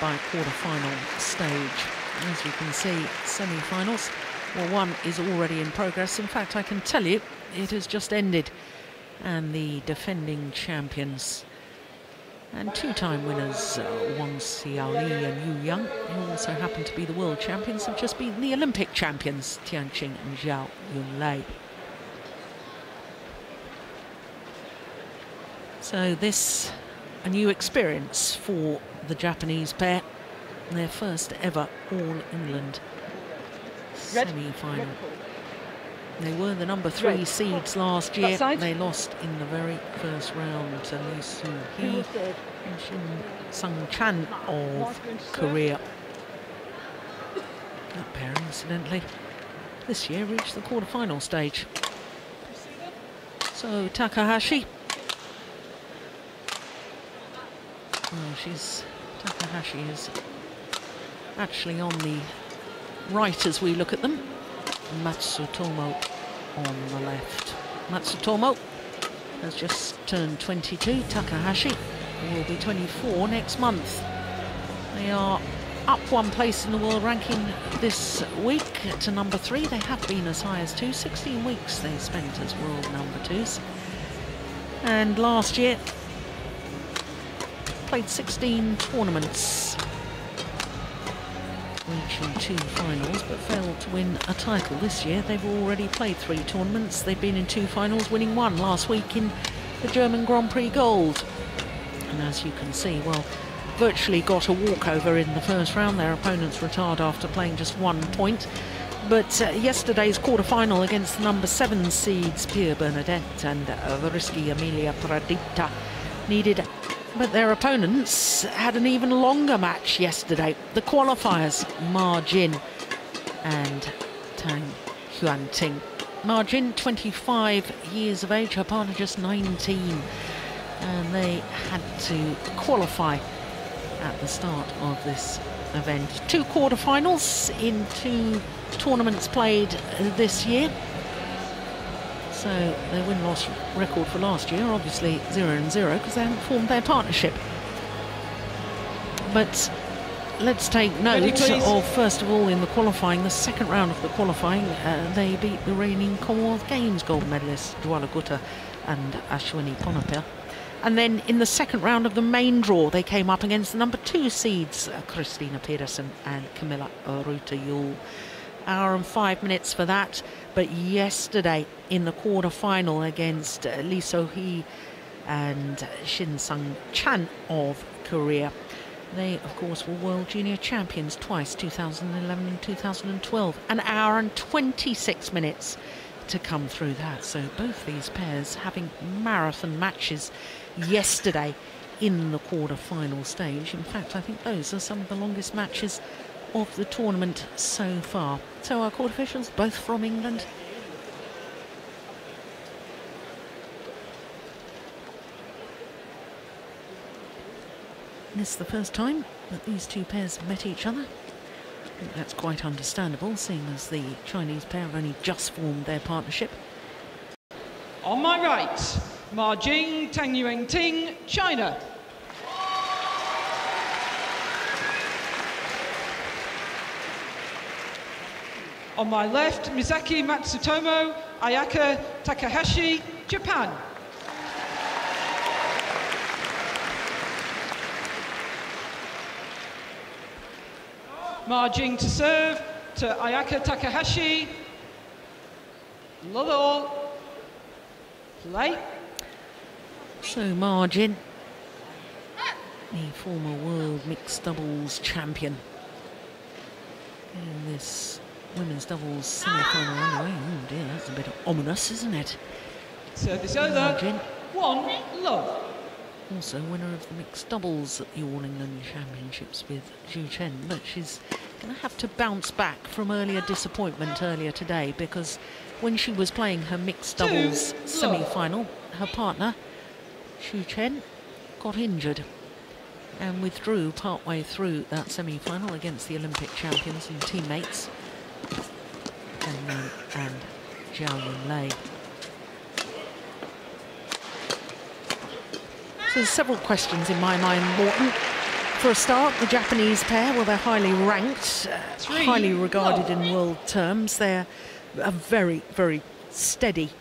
by quarter-final stage. As you can see, semi-finals, well, one is already in progress. In fact, I can tell you it has just ended, and the defending champions and two-time winners Wang Xiaoli and Yu Yang, who also happen to be the world champions, have just beaten the Olympic champions Tianqing and Zhao Yunlei. So this, a new experience for the Japanese pair, their first ever All-England semi-final. They were the number 3 seeds last year. They lost in the very first round to Lee Soo-hee and Shin Sung-chan of Korea. That pair, incidentally, this year reached the quarter-final stage. So Takahashi. Takahashi is actually on the right as we look at them. Matsutomo on the left. Matsutomo has just turned 22. Takahashi will be 24 next month. They are up 1 place in the world ranking this week to number 3. They have been as high as 2. 16 weeks they spent as world number 2s. And last year played 16 tournaments, reaching 2 finals, but failed to win a title this year. They've already played 3 tournaments. They've been in 2 finals, winning 1 last week in the German Grand Prix Gold. And as you can see, well, virtually got a walkover in the first round. Their opponents retired after playing just 1 point. But yesterday's quarter-final against the number 7 seeds, Pierre Bernadette and Variski Emilia Pradita, needed... But their opponents had an even longer match yesterday. The qualifiers, Ma Jin and Tang Huanting. Ma Jin, 25 years of age, her partner just 19. And they had to qualify at the start of this event. 2 quarterfinals in 2 tournaments played this year. So their win-loss record for last year, obviously 0-0, because they haven't formed their partnership. But let's take note of, first of all, in the qualifying, the second round of the qualifying, they beat the reigning Commonwealth Games gold medalists Jwala Gutta and Ashwini Ponapya. And then in the second round of the main draw, they came up against the number 2 seeds, Christina Pedersen and Camilla Ruta-Yul. Hour and 5 minutes for that. But yesterday in the quarter-final against Lee So-hee and Shin Sung-chan of Korea, they of course were world junior champions twice, 2011 and 2012. An hour and 26 minutes to come through that. So both these pairs having marathon matches yesterday in the quarter-final stage. In fact, I think those are some of the longest matches of the tournament so far. So our court officials, both from England. This is the first time that these 2 pairs have met each other. I think that's quite understandable, seeing as the Chinese pair have only just formed their partnership. On my right, Ma Jing, Tang Yuanting, China. On my left, Misaki Matsutomo, Ayaka Takahashi, Japan. Ma Jing to serve, to Ayaka Takahashi. Lolo. Play. So Ma Jin, the former world mixed doubles champion, in this women's doubles semi-final underway. Oh dear, that's a bit ominous, isn't it? Service over. 1-love. Also winner of the mixed doubles at the All-England Championships with Zhu Chen, but she's going to have to bounce back from earlier disappointment earlier today, because when she was playing her mixed doubles semi-final, her partner, Zhu Chen, got injured and withdrew partway through that semi-final against the Olympic champions and teammates, and Zhao Yunlei. So there's several questions in my mind, Morton. For a start, the Japanese pair, well, they're highly ranked, highly regarded in world terms. They're a very, very steady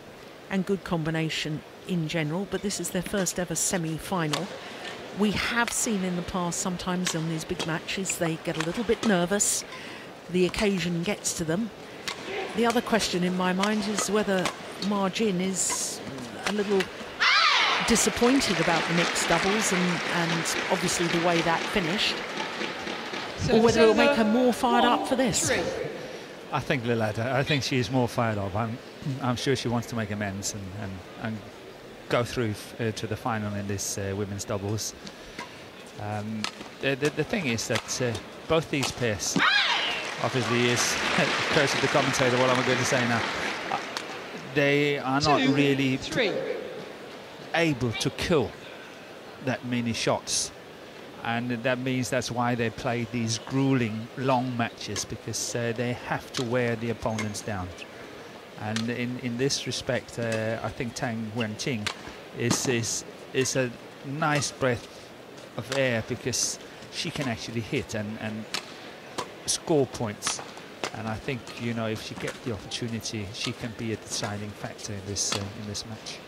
and good combination in general, but this is their first ever semi-final. We have seen in the past sometimes on these big matches they get a little bit nervous. The occasion gets to them. The other question in my mind is whether Ma Jin is a little disappointed about the mixed doubles and obviously the way that finished, or whether it'll make her more fired up for this. I think the latter. I think she's more fired up. I'm sure she wants to make amends and go through to the final in this women's doubles. The thing is that both these pairs, obviously, is curse of the commentator, what I'm going to say now, they are not really able to kill that many shots, and that means that's why they play these grueling long matches, because they have to wear the opponents down. And in this respect, I think Tang Wenqing is a nice breath of air, because she can actually hit and score points. And I think, you know, if she gets the opportunity, she can be a deciding factor in this match.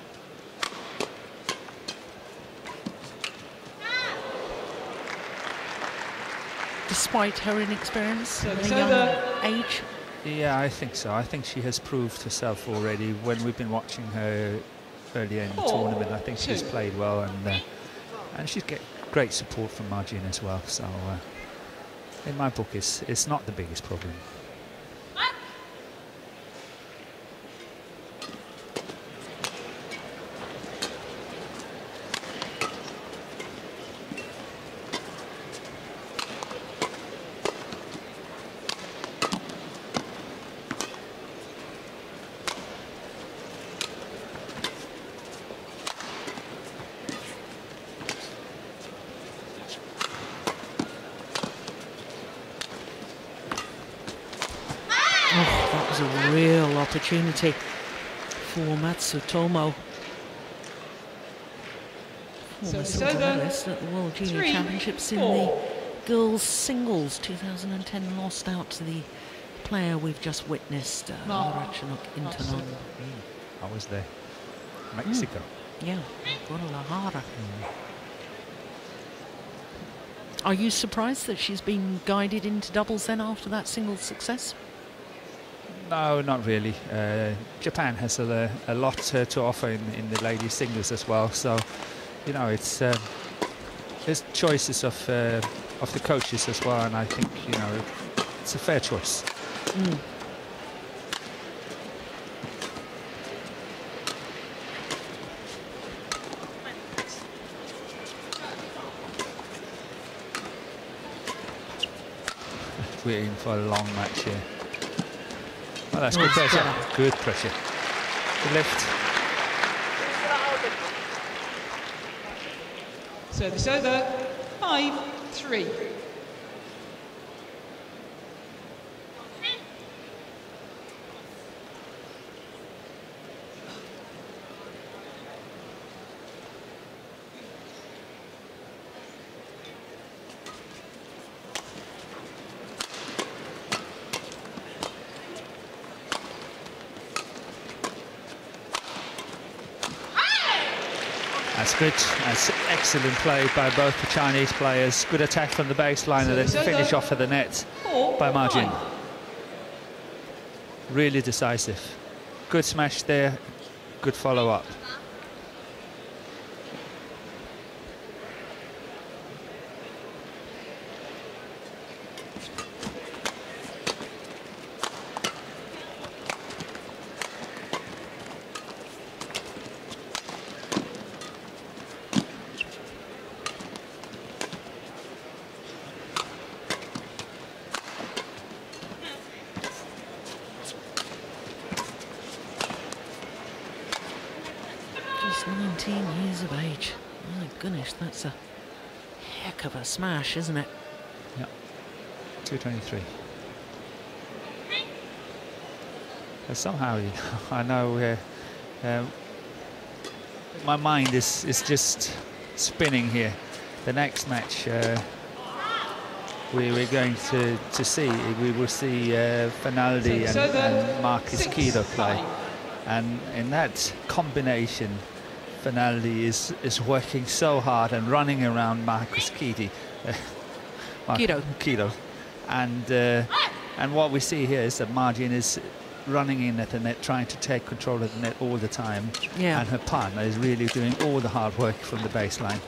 Despite her inexperience, her young age. Yeah, I think so. I think she has proved herself already. When we've been watching her earlier in the tournament, I think she's played well, and she's get great support from Ma Jin as well. So, in my book, it's not the biggest problem. A real opportunity for Matsutomo, former silver medalist at the World Junior Championships in the girls singles 2010, lost out to the player we've just witnessed, Marachanok Intanon. I was there, Mexico. Yeah, Guadalajara. Are you surprised that she's been guided into doubles then after that singles success? No, not really. Japan has a lot to offer in the ladies singles as well. So, you know, it's there's choices of the coaches as well, and I think, you know, it's a fair choice. We're in for a long match here. Oh, that's good pressure. Good pressure. Good lift. Service over. 5-3. That's good. That's excellent play by both the Chinese players. Good attack from the baseline and then finish off of the net by Ma Jin. Really decisive. Good smash there. Good follow-up. Just 19 years of age. My goodness, that's a heck of a smash, isn't it? Yeah, 223. But somehow, you know, I know my mind is just spinning here. The next match we're going to see. We will see Finaldi and Marcus Kido play, and in that combination, Finaldi is working so hard and running around Marcus Kido, and what we see here is that Margin is running in at the net, trying to take control of the net all the time, and her partner is really doing all the hard work from the baseline.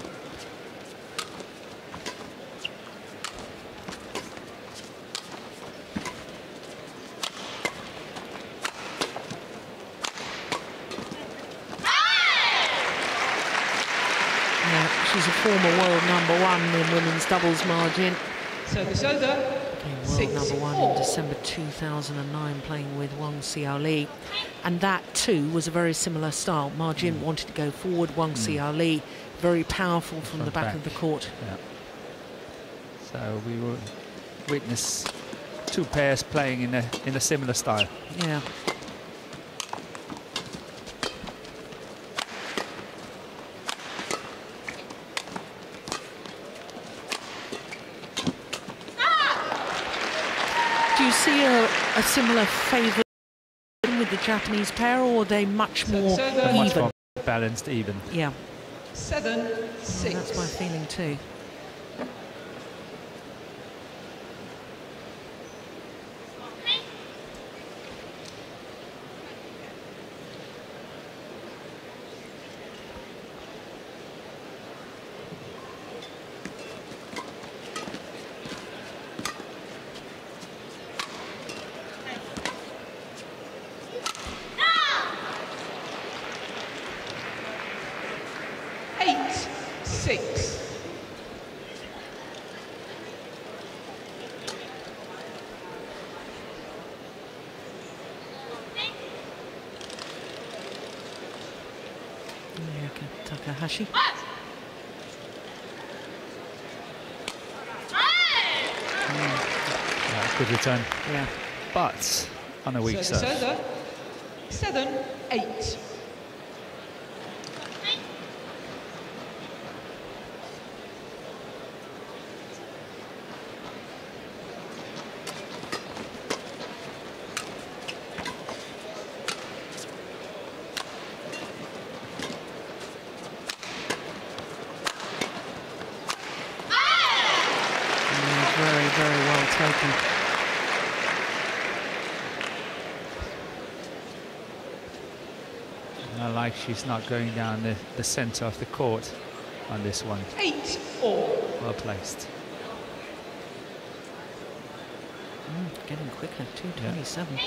She's a former world #1 in women's doubles, Margin. Service over. Became world #1 in December 2009, playing with Wang Xiaoli. And that too was a very similar style. Margin wanted to go forward, Wang Xiaoli very powerful from the back of the court. Yeah. So we will witness two pairs playing in a similar style. Yeah. Do you see a similar favour with the Japanese pair, or are they much more even? Much more balanced, even. Yeah. 7-6. That's my feeling too. Takahashi. Good return. Yeah. But on a weak serve. 7-8. Very well taken. I like she's not going down the centre of the court on this one. 8-all. Well placed. Getting quicker, 2:27.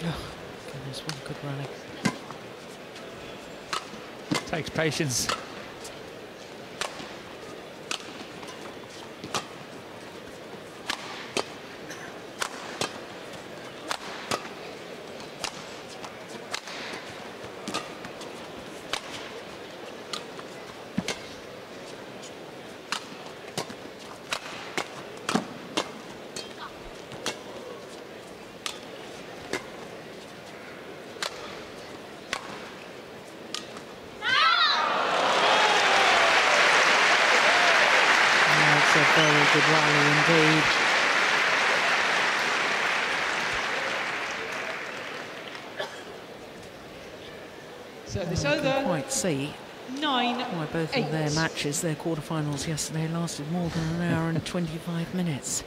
Yeah. Good rally. Takes patience. Very good rally indeed. So this I over. can quite see 9-8. why both of their matches, their quarterfinals yesterday, lasted more than an hour and 25 minutes.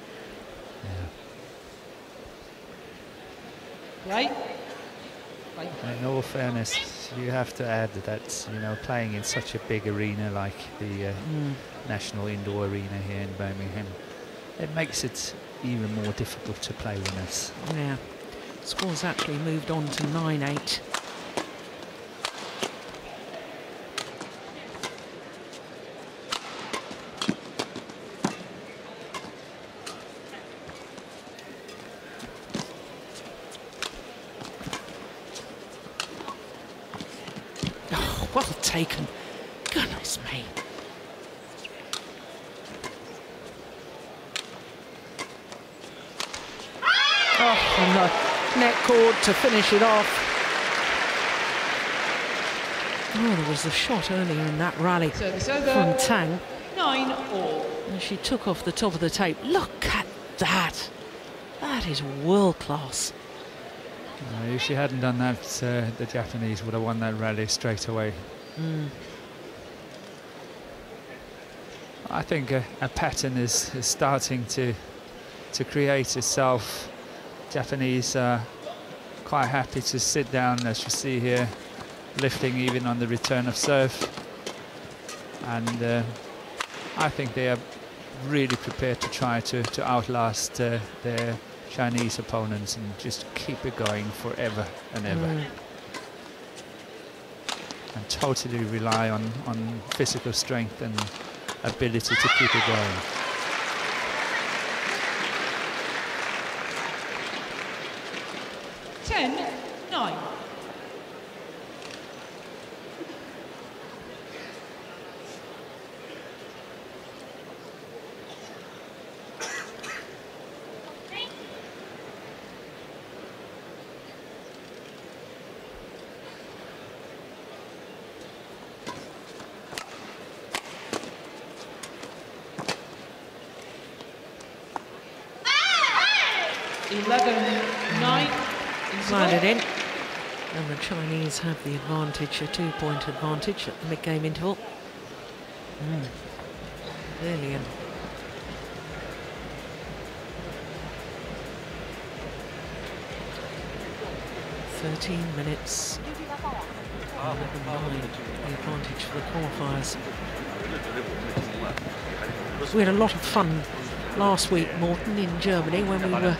Yeah. Right. In all fairness, you have to add that, you know, playing in such a big arena like the National Indoor Arena here in Birmingham, it makes it even more difficult to play winners. Yeah, score's actually moved on to 9-8. Oh, well taken. Goodness me. Oh, and the net cord to finish it off. Oh, there was a shot earlier in that rally from Tang. 9-all. And she took off the top of the tape. Look at that. That is world class. If she hadn't done that, the Japanese would have won that rally straight away. I think a pattern is starting to create itself. Japanese are quite happy to sit down, as you see here, lifting even on the return of serve. And I think they are really prepared to try to outlast their Chinese opponents and just keep it going forever and ever. And totally rely on physical strength and ability to keep it going. Nine. Slide it in. And the Chinese have the advantage, a 2-point advantage at the mid-game interval. Brilliant. "13 minutes, 11-9, the advantage for the qualifiers." We had a lot of fun last week, Morten, in Germany when we were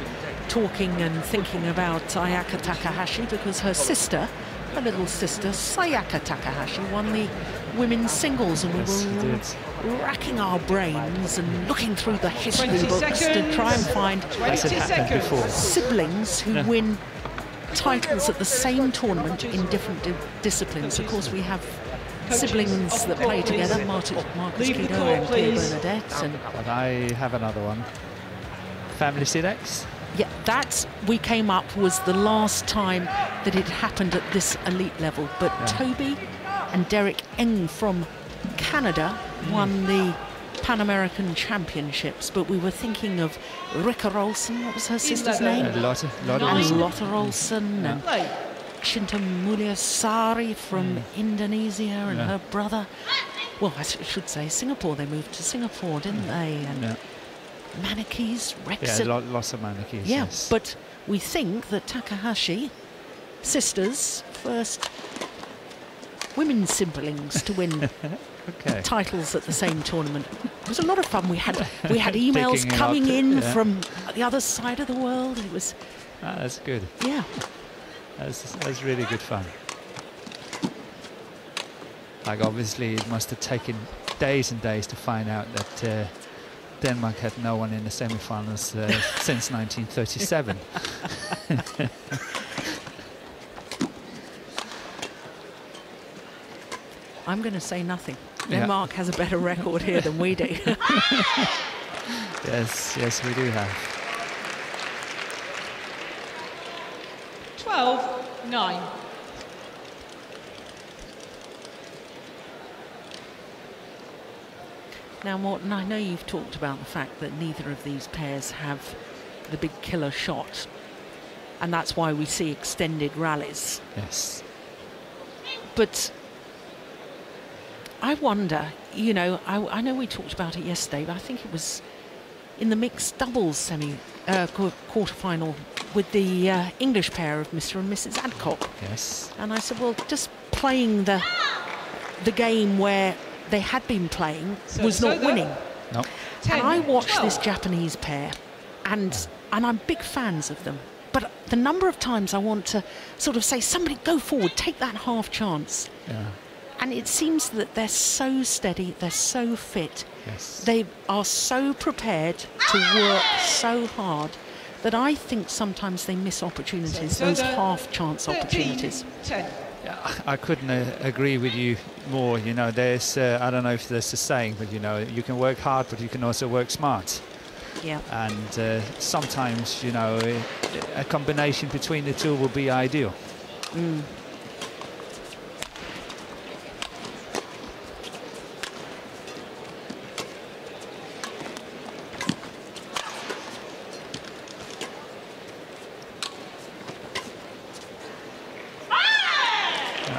talking and thinking about Ayaka Takahashi, because her sister, her little sister Sayaka Takahashi, won the women's singles, and we were racking our brains and looking through the history books to try and find siblings who win titles at the same tournament in different disciplines. Of course, we have siblings that play together, Marcus Kido and Pierre Bernadette. But I have another one. Family Silex. Yeah, that we came up was the last time that it happened at this elite level. But Toby and Derek Eng from Canada won the Pan American Championships. But we were thinking of Rika Olsen, what was her sister's name? Lotte Olsen, and Shinta Mulyasari from Indonesia, and her brother. Well, I should say Singapore. They moved to Singapore, didn't they? And Manakis, Rexit. Yeah, lots of Manakis. Yeah, yes. but we think that Takahashi sisters, first women's siblings to win titles at the same tournament. It was a lot of fun. We had emails coming in from the other side of the world. It was. That's good. Yeah. That's really good fun. Like, obviously, it must have taken days and days to find out that Denmark had no one in the semi-finals since 1937. I'm going to say nothing. Denmark has a better record here than we do. Yes, we do have. 12-9. Now, Morten, I know you've talked about the fact that neither of these pairs have the big killer shot, and that's why we see extended rallies. Yes. But I wonder, you know, I know we talked about it yesterday, but I think it was in the mixed doubles quarter-final with the English pair of Mr. and Mrs. Adcock. Yes. And I said, well, just playing the game where they had been playing was not winning. No. And I watched this Japanese pair, and I'm big fans of them. But the number of times I want to sort of say, somebody go forward, take that half chance. Yeah. And it seems that they're so steady, they're so fit, Yes. they are so prepared to work so hard that I think sometimes they miss opportunities, those half chance opportunities. 10. Yeah, I couldn't agree with you more. You know, there's, I don't know if there's a saying, but you know, you can work hard, but you can also work smart. Yeah. And sometimes, you know, a combination between the two will be ideal. Mm.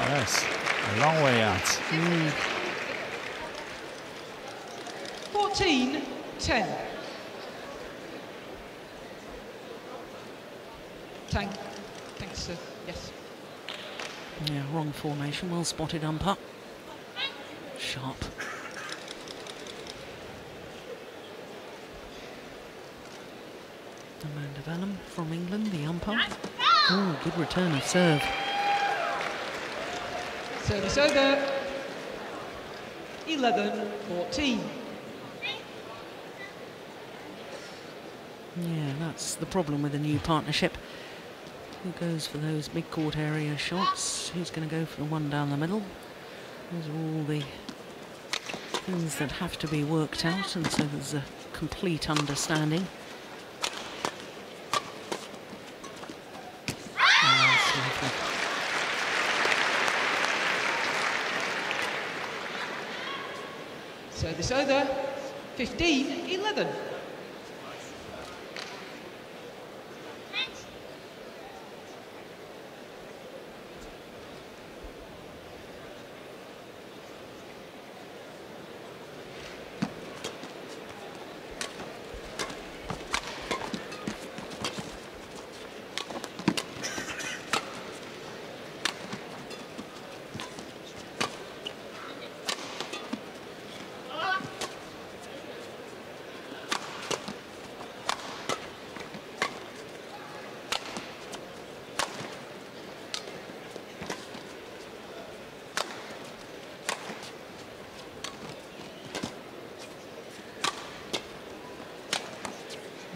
Yes, a long way out. 14, 10. Thanks, sir. Yes. Yeah, wrong formation. Well spotted, umpire. Sharp. Amanda Vellum from England, the umpire. Oh, good return of serve. Service over. 11-14. Yeah, that's the problem with a new partnership. Who goes for those big court area shots? Who's going to go for the one down the middle? Those are all the things that have to be worked out, and so there's a complete understanding. Service over. 15-11.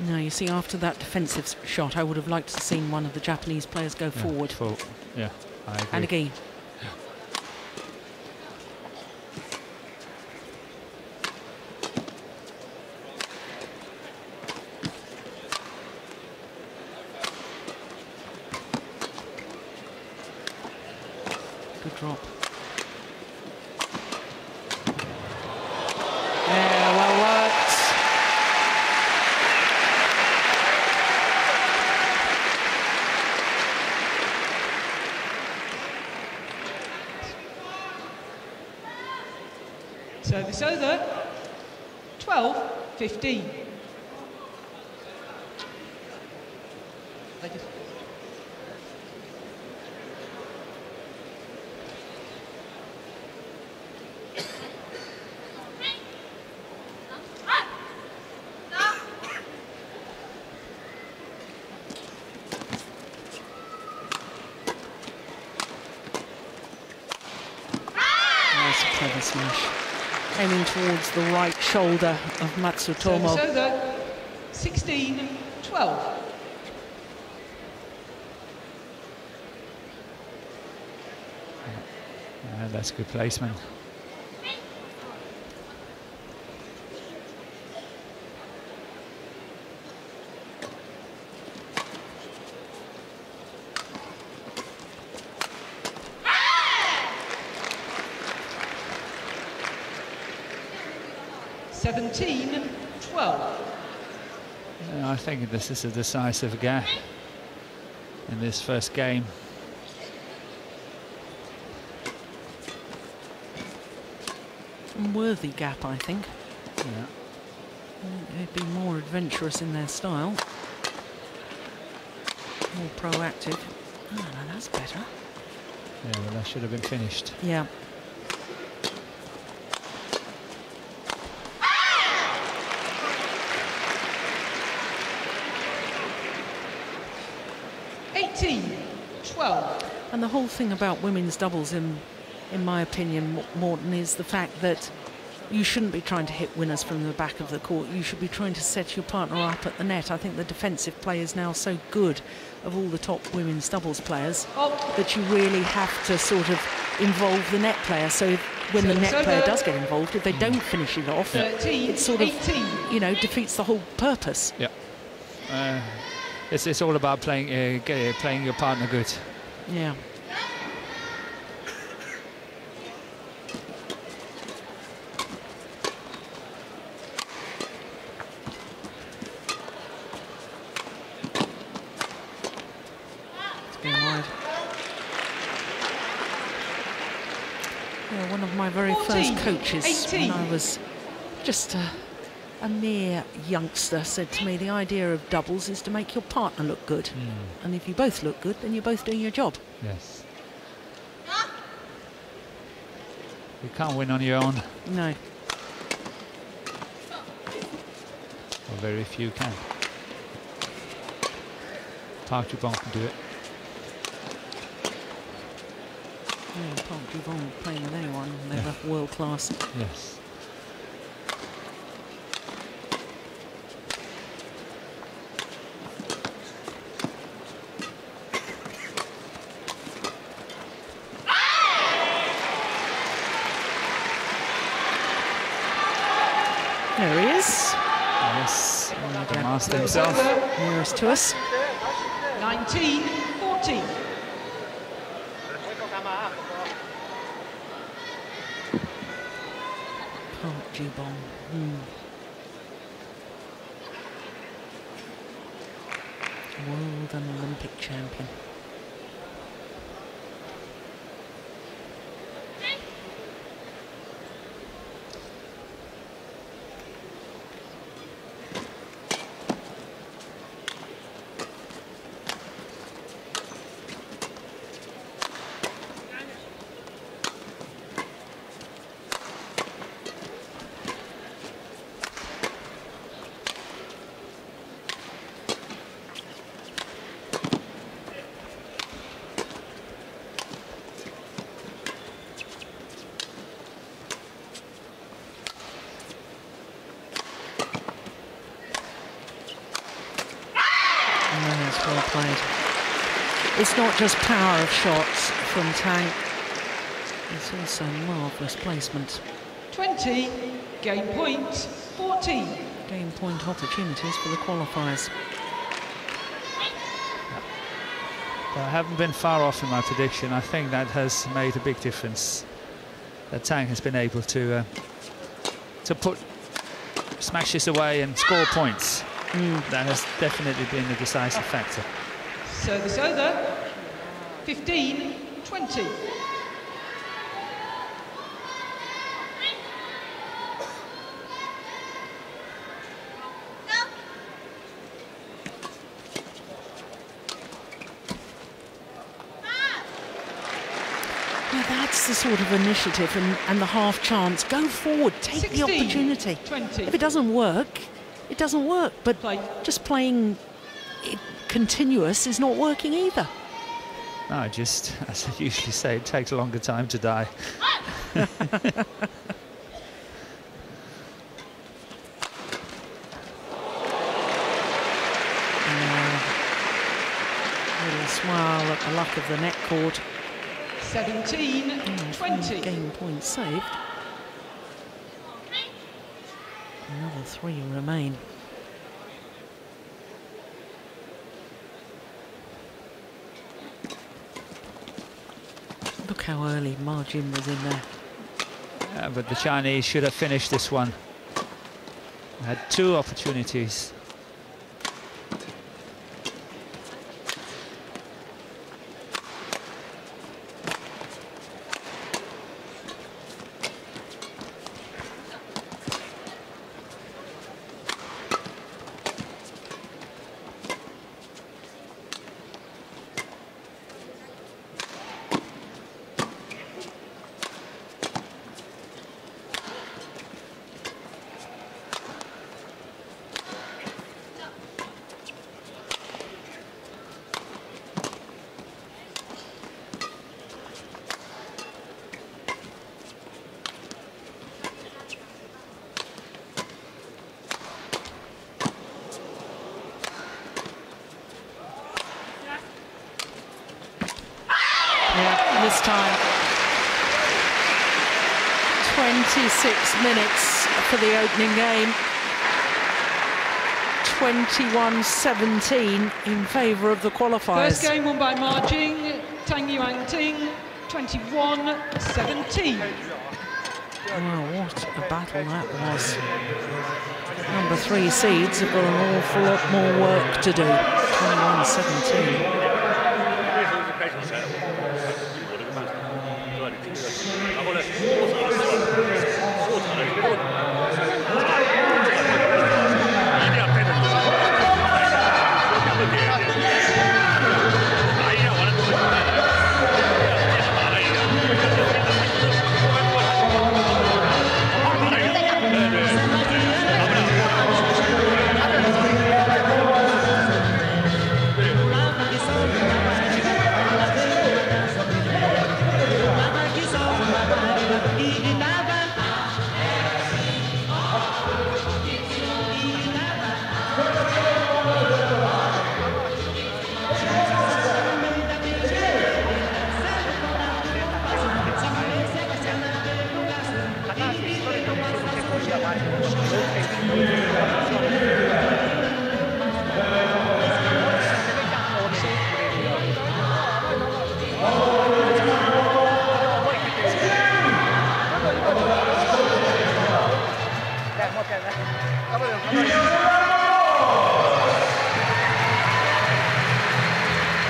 Now, you see, after that defensive shot, I would have liked to have seen one of the Japanese players go forward. Yeah, I agree. And again. Good drop. Yeah, well worked. Service over. 12-15. That's a clever smash. Aiming towards the right shoulder of Matsutomo. Service over. 16-12. That's good placement. I think this is a decisive gap in this first game. Worthy gap, I think. Yeah. They'd be more adventurous in their style. More proactive. Oh, no, that's better. Yeah, well, that should have been finished. Yeah. 18-12. And the whole thing about women's doubles, in my opinion, Morton, is the fact that you shouldn't be trying to hit winners from the back of the court. You should be trying to set your partner up at the net. I think the defensive play is now so good of all the top women's doubles players that you really have to sort of involve the net player. So when the net player does get involved, if they don't finish it off, it sort of, you know, defeats the whole purpose. Yeah. It's all about playing your partner good. Yeah. Yeah, one of my very first coaches, when I was just a mere youngster, said to me, the idea of doubles is to make your partner look good. And if you both look good, then you're both doing your job. Yes. You can't win on your own. No. Or very few can. Park Jubon can do it. Yeah, Park Jubon playing with anyone, they're world class. Yes. There he is. Yes, the master himself. Nearest to us. 19-14. Park Jubon. World and Olympic champion. Well played. It's not just power of shots from Tang, it's also marvellous placement. 20, game point, 14. Game point opportunities for the qualifiers. But I haven't been far off in my prediction. I think that has made a big difference. That Tang has been able to put smashes away and score points. That has definitely been the decisive factor. Service over, 15-20. That's the sort of initiative and the half chance. Go forward, take 16, the opportunity. 20. If it doesn't work, it doesn't work. But just playing it continuous is not working either. No, just, as I usually say, it takes a longer time to die. Little smile at the luck of the net cord. 17-20. Game point saved. Another 3 remain. Look how early Ma Jin was in there. Yeah, but the Chinese should have finished this one. Had 2 opportunities. this time. 26 minutes for the opening game. 21-17 in favour of the qualifiers. First game won by Ma Jing, Tang Yuan Ting, 21-17. Wow, what a battle that was. Number 3 seeds have got an awful lot more work to do. 21-17.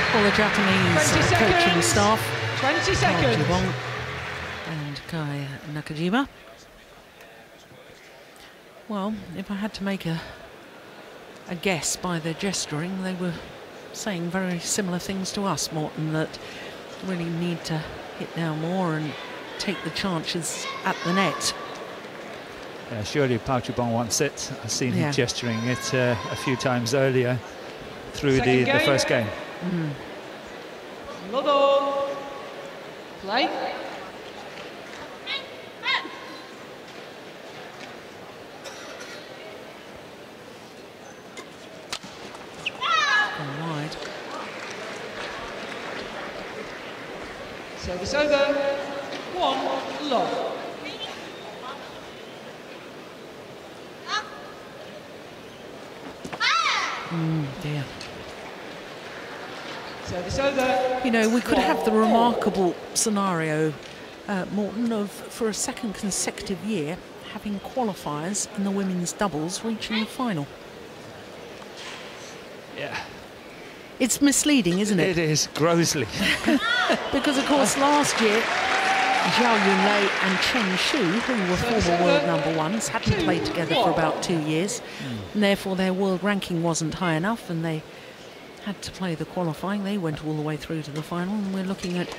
For the Japanese coaching staff, 20 seconds. Wong and Kai Nakajima. Well, if I had to make a guess by their gesturing, they were saying very similar things to us, Morton, that really need to hit down more and take the chances at the net. Yeah, surely Pao Chubong wants it. I've seen him gesturing it a few times earlier through the first game. Lodo. Play. Gone wide. Service over. 1 love. Dear. Service over. You know, we could have the remarkable scenario, Morton, of for a second consecutive year having qualifiers in the women's doubles reaching the final. Yeah. It's misleading, isn't it? It is, grossly. Because, of course, last year, Zhao Yunlei and Chen Shu, who were former world number ones, hadn't played together for about 2 years, and therefore their world ranking wasn't high enough, and they had to play the qualifying. They went all the way through to the final, and we're looking at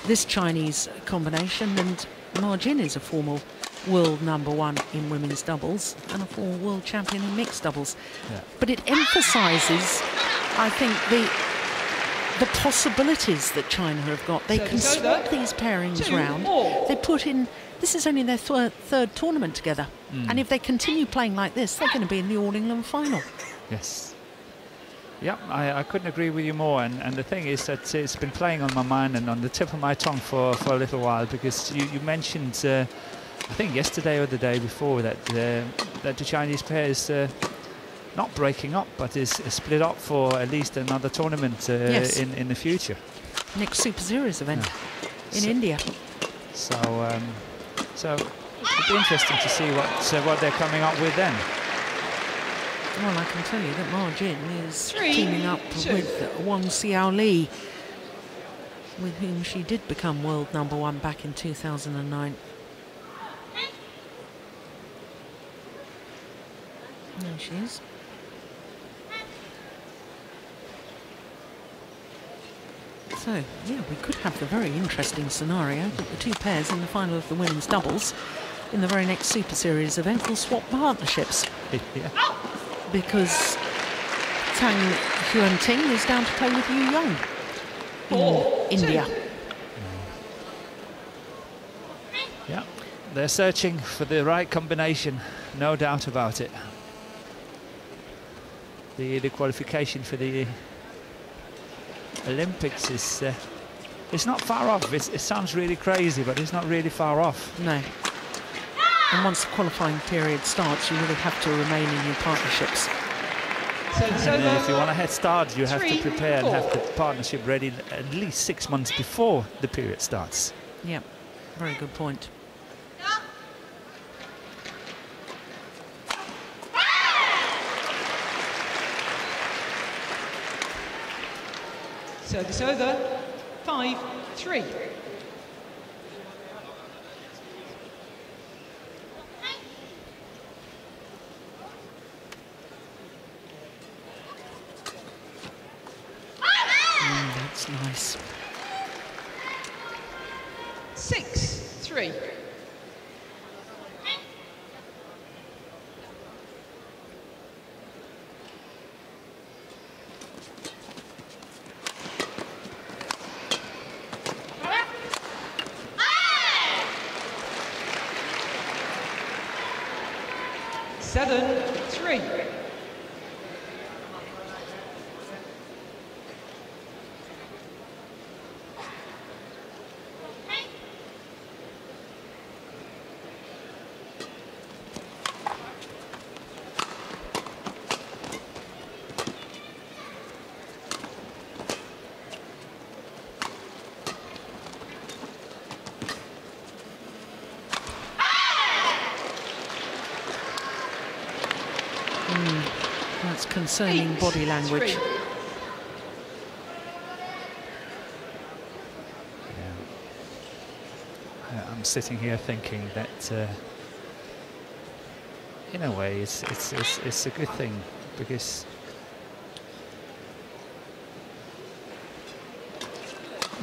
this Chinese combination, and Ma Jin is a former world number 1 in women's doubles and a former world champion in mixed doubles. Yeah. But it emphasises, I think, the possibilities that China have got. They can swap these pairings round. They put in, this is only their third tournament together, and if they continue playing like this, they're going to be in the All England final. Yes. Yeah, I couldn't agree with you more, and the thing is that it's been playing on my mind and on the tip of my tongue for a little while, because you mentioned, I think yesterday or the day before, that the Chinese pair is not breaking up, but is split up for at least another tournament in the future. Next Super Series event in India. So it'll be interesting to see what they're coming up with then. Well, I can tell you that Ma Jin is teaming up with Wang Xiao Li, with whom she did become world number 1 back in 2009. There she is. So, yeah, we could have the very interesting scenario that the two pairs in the final of the women's doubles in the very next Super Series event will swap partnerships. Yeah. Because Tang Yuan-ting is down to play with Yu Young in India. Yeah, they're searching for the right combination, no doubt about it. The qualification for the Olympics is it's not far off. It sounds really crazy, but it's not really far off. No. And once the qualifying period starts, you really have to remain in your partnerships. And if you want a head start, you have to prepare and have the partnership ready at least 6 months before the period starts. Yeah, very good point. Service over, 5-3. That's nice. 6-3. That's concerning body language. Yeah. I'm sitting here thinking that, in a way, it's a good thing, because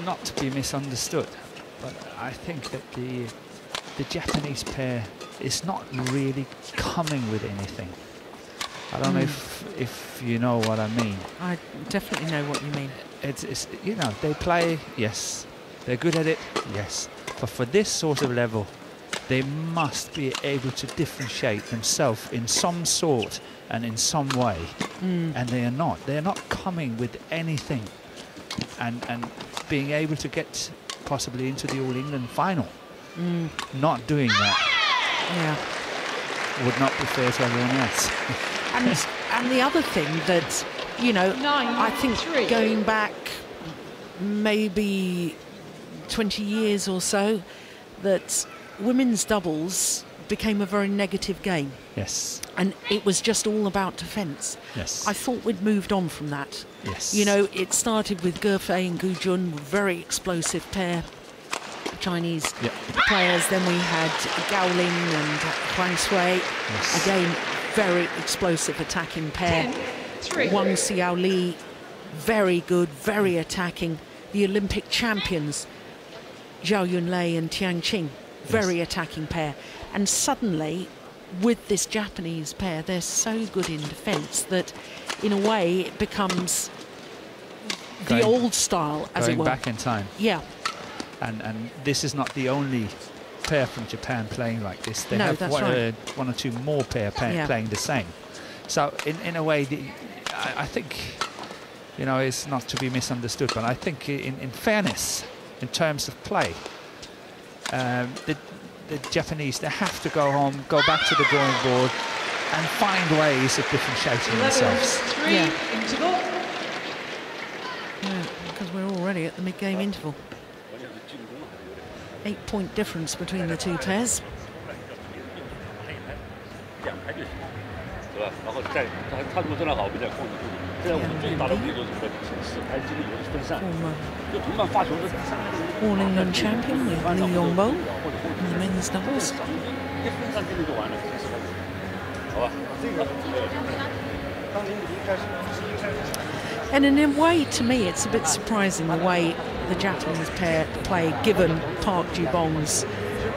not to be misunderstood, but I think that the Japanese pair is not really coming with anything. I don't know if you know what I mean. I definitely know what you mean. It's you know, they play, yes, they're good at it, yes, but for this sort of level, they must be able to differentiate themselves in some sort and in some way, and they are not. They are not coming with anything, and being able to get possibly into the All England final, not doing that, would not be fair to everyone else. And the other thing that, you know, I think going back maybe 20 years or so, that women's doubles became a very negative game. Yes. And it was just all about defence. Yes. I thought we'd moved on from that. Yes. You know, it started with Gefei and Gu Jun, very explosive pair, Chinese players. Then we had Gao Ling and Huang Sui, again, very explosive attacking pair. Wang Xiao Li, very good, very attacking. The Olympic champions, Zhao Yunlei and Tiang Qing, very attacking pair. And suddenly, with this Japanese pair, they're so good in defence that, in a way, it becomes the old style, as it were. Going back in time. Yeah. And this is not the only pair from Japan playing like this. They have one or two more pair playing the same. So in a way, I think, you know, it's not to be misunderstood, but I think in fairness, in terms of play, the Japanese, they have to go home, go back to the drawing board and find ways of differentiating themselves. Interval. Yeah, because we're already at the mid-game interval. 8-point difference between the two pairs. All England champion with Li Yongbo in the men's doubles. And in a way, to me, it's a bit surprising the way the Japanese pair play, given Park Ju-bong's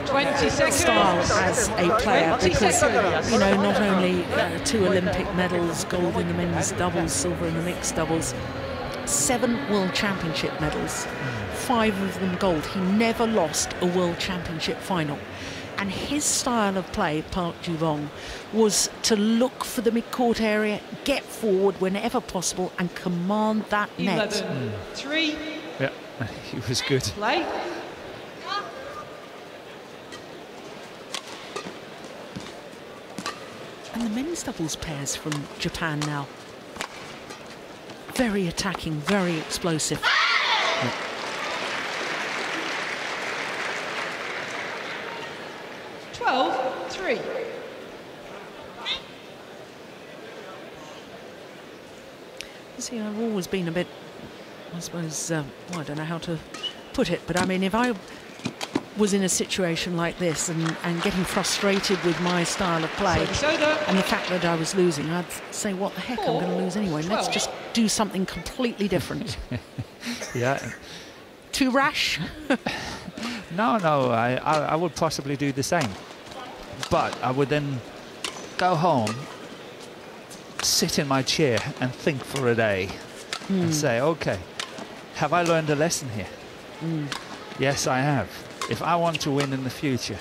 style as a player, because, you know, not only 2 Olympic medals, gold in the men's doubles, silver in the mixed doubles, 7 World Championship medals, 5 of them gold. He never lost a World Championship final. And his style of play, Park Ju-bong, was to look for the mid-court area, get forward whenever possible, and command that net. 11-3. Yeah. He was good. Play. And the men's doubles pairs from Japan now. Very attacking, very explosive. Yeah. 12-3. You see, I've always been a bit, I suppose, well, I don't know how to put it, but I mean, if I was in a situation like this and getting frustrated with my style of play and the fact that I was losing, I'd say, what the heck, I'm going to lose anyway. Let's just do something completely different. Yeah. Too rash? No, I would possibly do the same. But I would then go home, sit in my chair and think for a day and say, okay, have I learned a lesson here? Yes, I have. If I want to win in the future,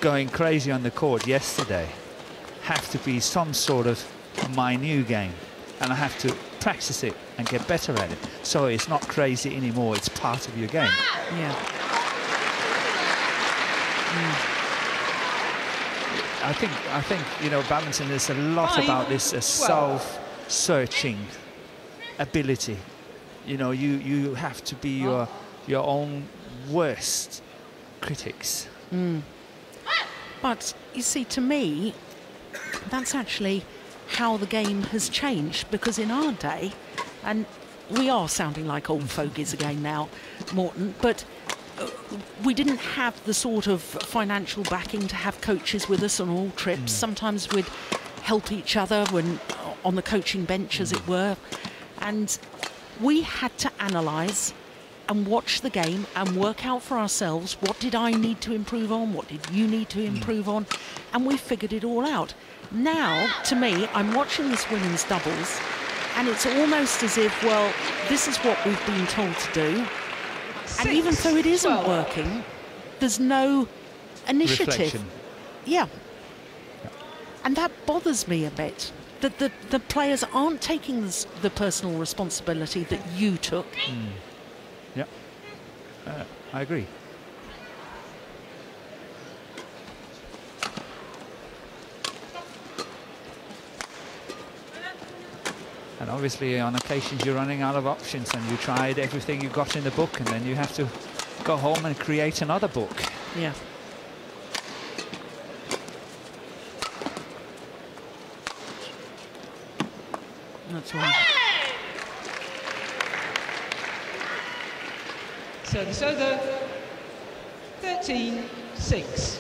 going crazy on the court yesterday have to be some sort of my new game, and I have to practice it and get better at it. So it's not crazy anymore, it's part of your game. Yeah. I think you know, badminton is a lot about this self-searching ability. You know, you have to be your own worst critics. But you see, to me, that's actually how the game has changed, because in our day, and we are sounding like old fogies again now, Morten, but we didn't have the sort of financial backing to have coaches with us on all trips. Sometimes we'd help each other when on the coaching bench, as it were, and we had to analyse and watch the game and work out for ourselves, what did I need to improve on, what did you need to improve on, and we figured it all out. Now, to me, I'm watching this women's doubles, and it's almost as if, well, this is what we've been told to do, and even though it isn't working, there's no initiative. Reflection. Yeah. And that bothers me a bit, that the players aren't taking the personal responsibility that you took. Yeah, I agree. And obviously on occasions you're running out of options and you tried everything you got in the book, and then you have to go home and create another book. Yeah. That's right. So 13-6.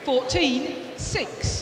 Fourteen, 6.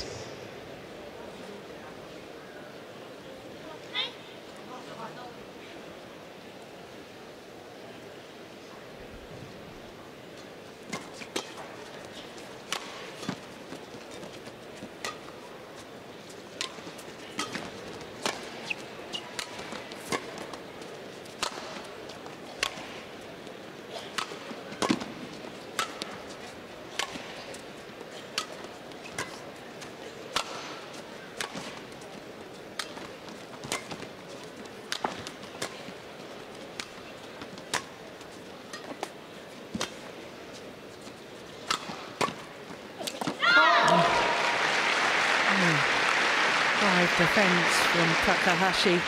Defence from Takahashi.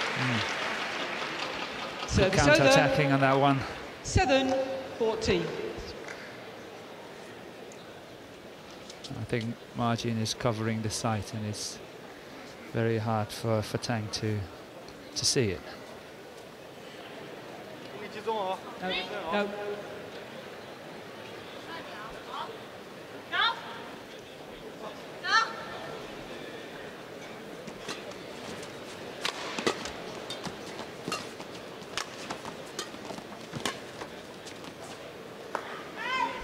Counter-attacking on that one. 7-14. I think Margin is covering the site, and it's very hard for Tang to see it. No.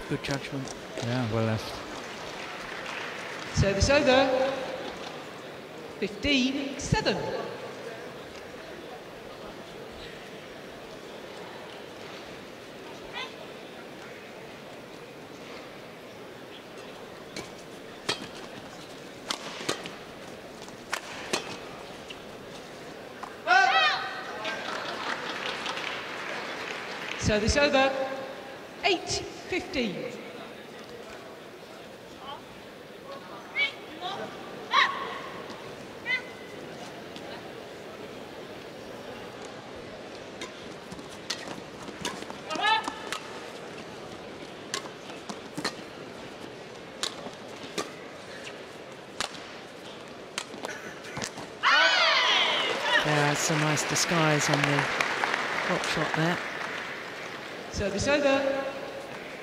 Good judgment. Yeah, well left. Service over. 15-7. Service over. 8-15. There's a nice disguise on the drop shot there. Service over.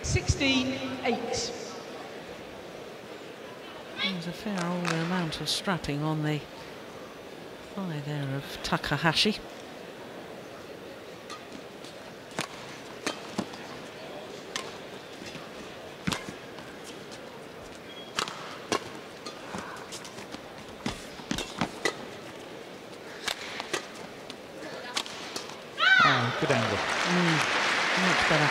16-8. There's a fair old amount of strapping on the thigh there of Takahashi. Oh, good angle. Much better.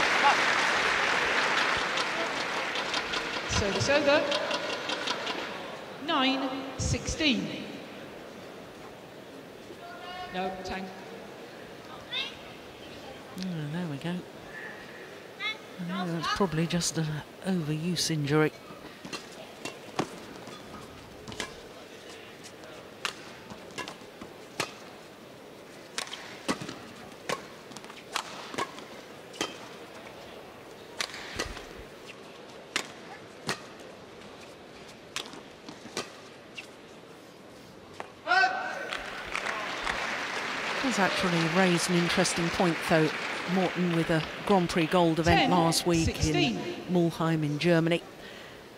Service over. 9-16. No, Tang. There we go. That's probably just an overuse injury. Does actually raise an interesting point, though, Morton, with a Grand Prix gold event last week 16. in Mulheim in Germany.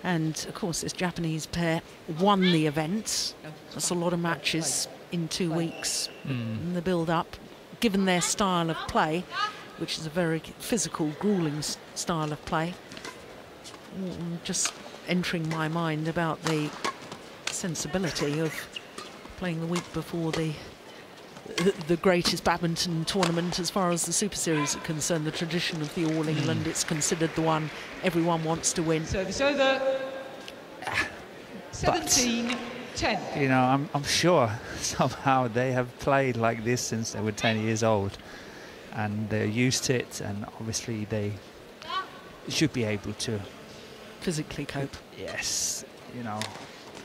And, of course, this Japanese pair won the event. That's a lot of matches in 2 weeks in the build-up. Given their style of play, which is a very physical, grueling style of play, just entering my mind about the sensibility of playing the week before the greatest badminton tournament as far as the Super Series are concerned, the tradition of the All England. It's considered the one everyone wants to win. Service over. 17-10. You know, I'm sure somehow they have played like this since they were 10 years old, and they're used to it, and obviously they should be able to Physically cope. Yes, you know,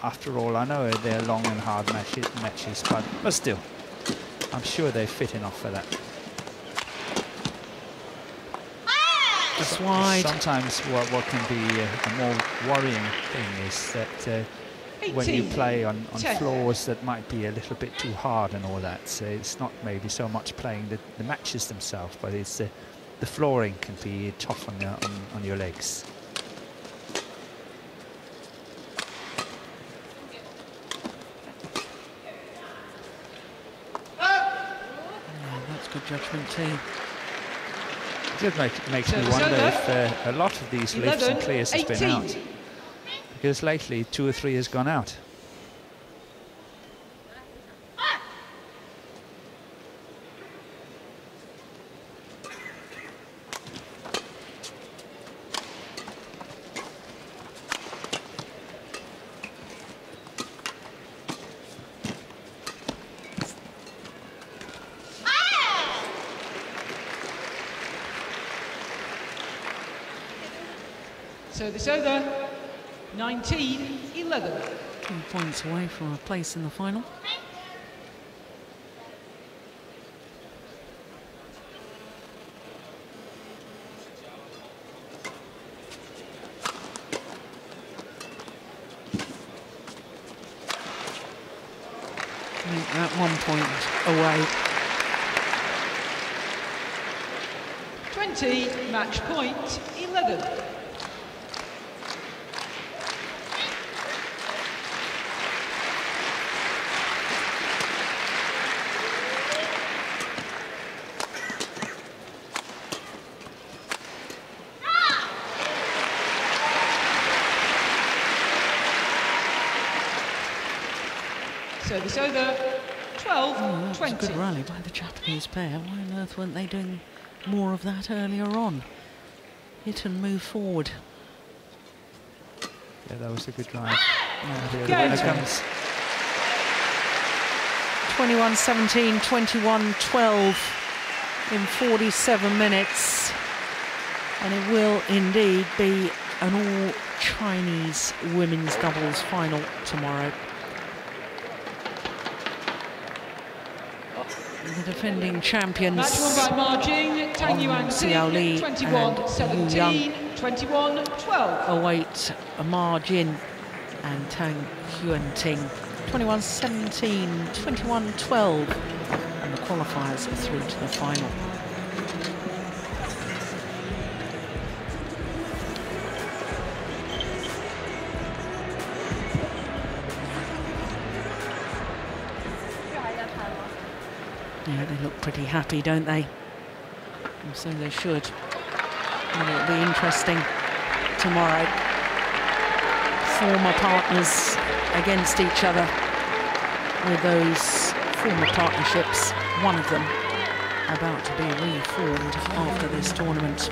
after all, I know they're long and hard matches, but still, I'm sure they're fit enough for that. Just wide. Sometimes what can be a more worrying thing is that when you play on floors that might be a little bit too hard and all that, so it's not maybe so much playing the matches themselves, but it's the flooring can be tough on your legs. Good judgment too. It makes me wonder if a lot of these lifts and clears has been out, because lately 2 or 3 has gone out. Service over. 19-11. 2 points away from a place in the final. At 1 point away. 20, match point 11. Service over, 12-20. That was a good rally by the Japanese pair. Why on earth weren't they doing more of that earlier on? Hit and move forward. Yeah, that was a good drive. Go. The winner comes. 21-17, 21-12 in 47 minutes. And it will indeed be an all-Chinese women's doubles final tomorrow. The defending champions, Match won by Ma Jing, Tang Yuan Xiao Li Ting, and 21-17, 21-12. await Ma Jin and Tang Yuan-ting. 21-17, 21-12, and the qualifiers are through to the final. Yeah, they look pretty happy, don't they? And so they should. And it'll be interesting tomorrow. Former partners against each other with those former partnerships, one of them about to be reformed after this tournament.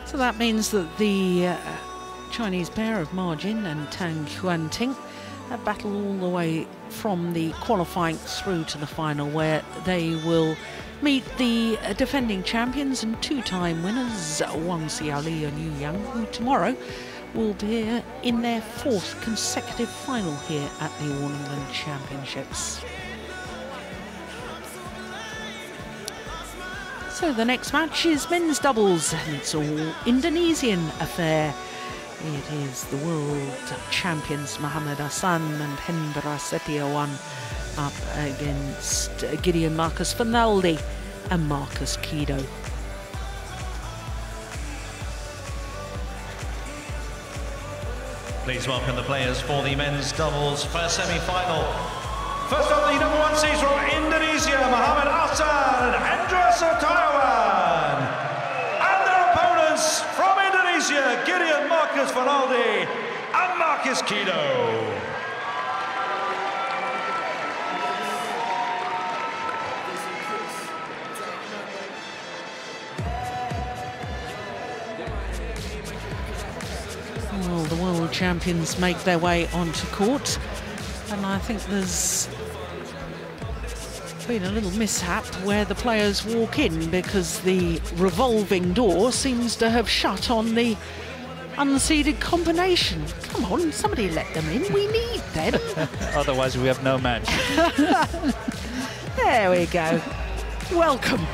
So that means that the Chinese pair of Ma Jin and Tang Yuan-ting have battled all the way from the qualifying through to the final, where they will meet the defending champions and two-time winners Wang Xiaoli and Yu Yang, who tomorrow will be in their fourth consecutive final here at the All England Championships. So the next match is men's doubles, and it's all Indonesian affair. It is the world champions Muhammad Hassan and Hendra Setiawan up against Gideon Marcus Fernaldi and Marcus Kido. Please welcome the players for the men's doubles first semi-final. First up, the number one seeds from Indonesia, Muhammad Hassan and Hendra Setiawan. And their opponents from Indonesia, Gideon Marcus Fernaldi and Marcus Kido. Well, the world champions make their way onto court, and I think there's been a little mishap where the players walk in because the revolving door seems to have shut on the unseeded combination. Come on, somebody let them in. We need them. Otherwise, we have no match. There we go. Welcome,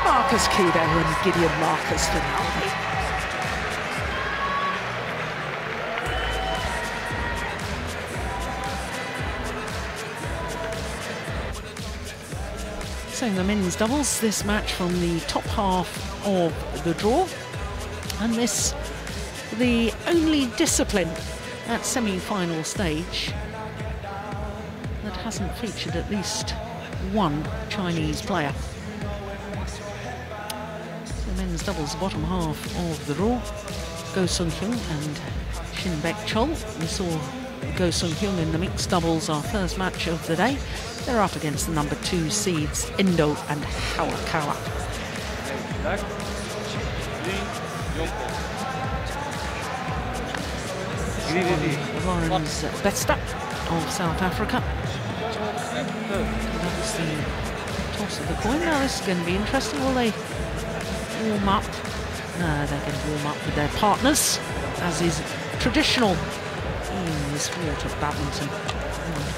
Marcus Kido and Gideon Marcus Fernaldi. So the men's doubles, this match from the top half of the draw, and this the only discipline at semi-final stage that hasn't featured at least one Chinese player. So men's doubles, the bottom half of the draw, Go Sung-hyun and Shin Baek-chol. We saw Go Sung-hyun in the mixed doubles, our first match of the day. They're up against the number 2 seeds, Indo and Hawakawa. Lawrence Besta of South Africa. That's the toss of the coin. Now this is going to be interesting. Will they warm up? No, they're going to warm up with their partners, as is traditional in the sport of badminton.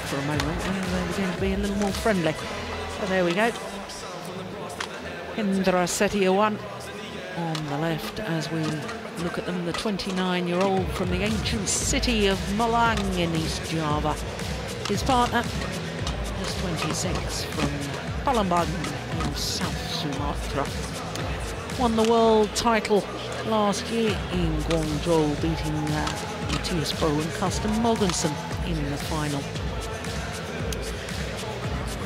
For a moment, and they're going to be a little more friendly. So there we go. Indra Setiawan on the left as we look at them, the 29-year-old from the ancient city of Malang in East Java. His partner is 26 from Palembang in South Sumatra. Won the world title last year in Guangzhou, beating Matthias Bo and Carsten Mogensen in the final.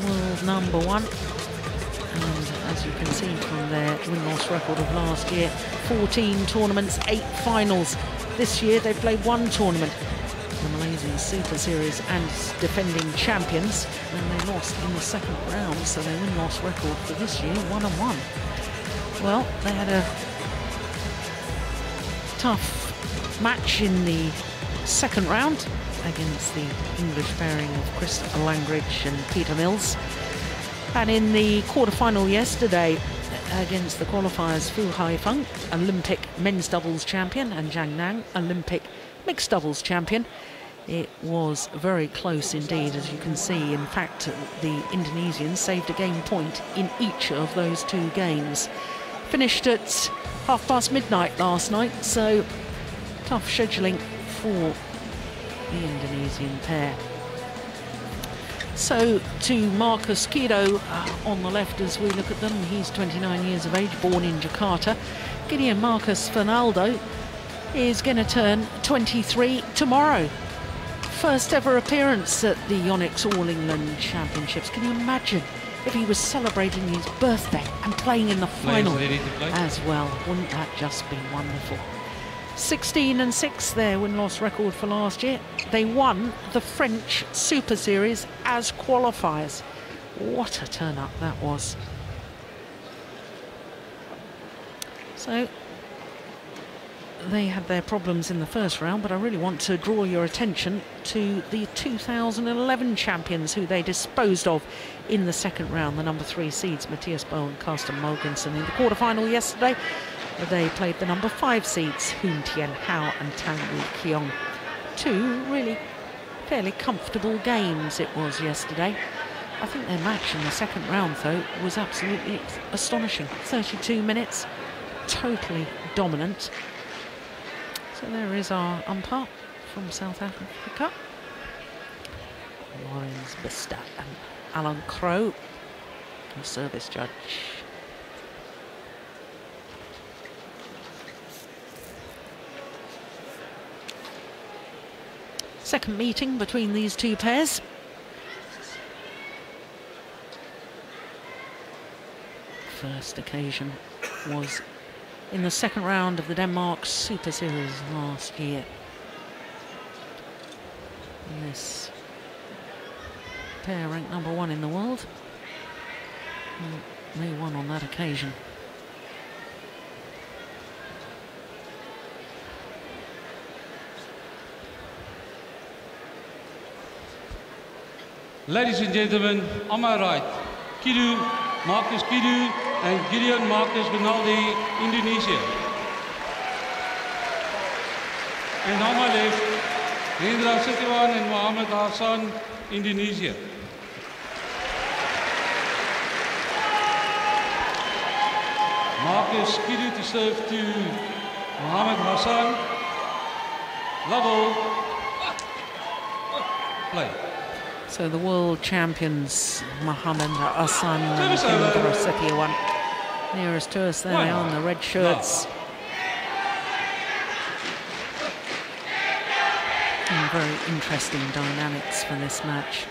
World number 1, and as you can see from their win-loss record of last year, 14 tournaments, 8 finals. This year they played 1 tournament, the Malaysian Super Series, and defending champions, and they lost in the second round, so their win-loss record for this year, 1-1. Well, they had a tough match in the second round against the English pairing of Chris Langridge and Peter Mills. And in the quarter-final yesterday against the qualifiers Fu Haifeng, Olympic men's doubles champion, and Zhang Nang, Olympic mixed doubles champion, it was very close indeed, as you can see. In fact, the Indonesians saved a game point in each of those 2 games. Finished at midnight last night, so tough scheduling for the Indonesian pair. So to Marcus Kido on the left as we look at them. He's 29 years of age, born in Jakarta. Gideon Marcus Fernaldo is going to turn 23 tomorrow. First ever appearance at the Yonex All England Championships. Can you imagine if he was celebrating his birthday and playing in the final as well? Wouldn't that just be wonderful? 16-6, their win-loss record for last year. They won the French Super Series as qualifiers. What a turn-up that was. So they had their problems in the first round, but I really want to draw your attention to the 2011 champions who they disposed of in the second round, the number 3 seeds, Matthias Bo and Carsten Mogensen. In the quarter-final yesterday, they played the number 5 seeds, Hoon Tien Hao and Tang Woo Keong. 2 really fairly comfortable games it was yesterday. I think their match in the second round, though, was absolutely astonishing. 32 minutes, totally dominant. So there is our umpire from South Africa, Lawrence Besta, and Alan Crow, the service judge. Second meeting between these 2 pairs. First occasion was in the second round of the Denmark Super Series last year. And this pair ranked number 1 in the world. And they won on that occasion. Ladies and gentlemen, on my right, Marcus Kidu and Gideon Marcus Rinaldi, Indonesia. And on my left, Indra Setiawan and Mohammed Hassan, Indonesia. Marcus Kidu to serve to Mohammed Hassan. Level. Play. So the world champions, Mohammed Hassan and Hindra Setiawan, nearest to us, there they are in the red shirts. And very interesting dynamics for this match.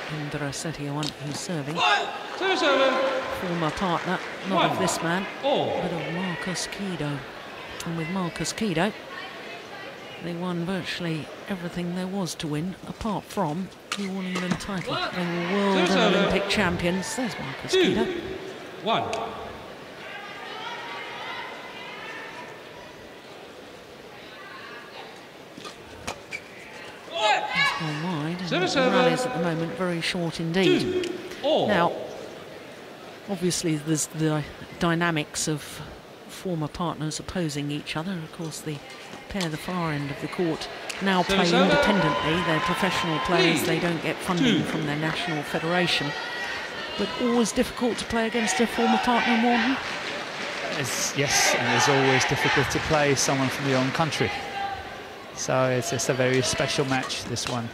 Hindra Setiawan, who's serving. Former partner, not of this man, but of Marcus Kido. And with Marcus Kido, they won virtually everything there was to win, apart from the All England title. They were world and Olympic champions. There's Marcus Kido. 1. It's gone wide. And the rallies at the moment very short indeed. Now, obviously, there's the dynamics of former partners opposing each other. Of course, the pair the far end of the court now play independently. They're professional players. They don't get funding from their national federation. But always difficult to play against a former partner, Morton? Yes, and it's always difficult to play someone from your own country. So it's just a very special match, this one.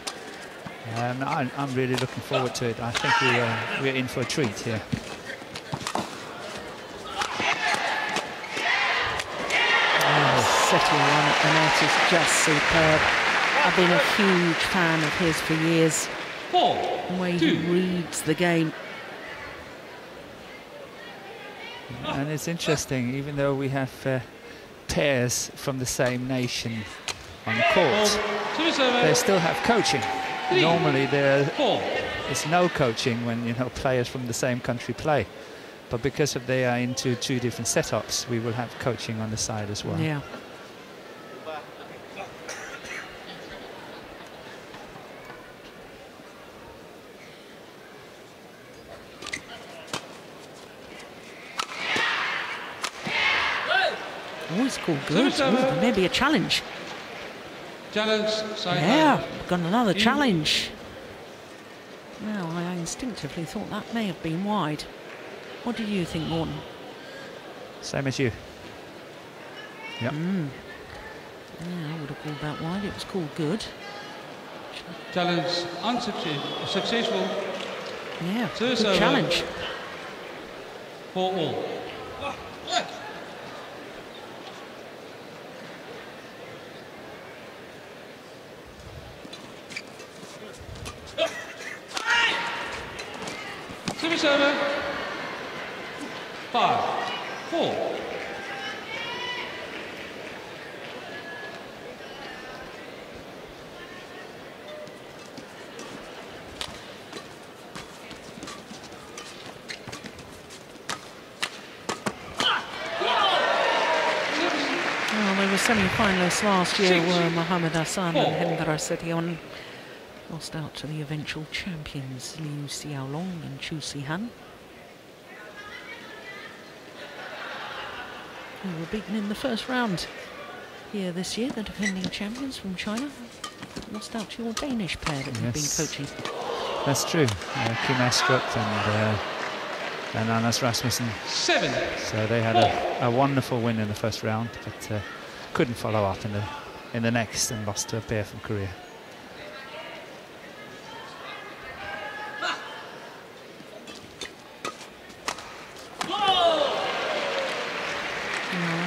I'm really looking forward to it. I think we're in for a treat here. Setiawan at the net is just superb. I've been a huge fan of his for years. The way he reads the game. And it's interesting, even though we have pairs from the same nation on the court, they still have coaching. Normally there's no coaching when players from the same country play. But because of they are into 2 different setups, we will have coaching on the side as well. Yeah. Oh, it's called good. Ooh, maybe a challenge. Yeah, got another challenge. Now, I instinctively thought that may have been wide. What do you think, Morton? Same as you. Yep. Yeah, I would have called that wide. It was called good. Challenge unsuccessful. Yeah, good challenge. 4-all. Service over. 5-4. Well, they were semi-finalists last year, were Mohammed Hassan and Hindra Setiawan. Lost out to the eventual champions, Liu Xiaolong and Chu Sihan. Who were beaten in the first round here this year, the defending champions from China. Lost out to your Danish pair that you've been coaching. That's true. Kim Astrup and Anders Rasmussen. 7. So they had a wonderful win in the first round, but couldn't follow up in the next and lost to a pair from Korea.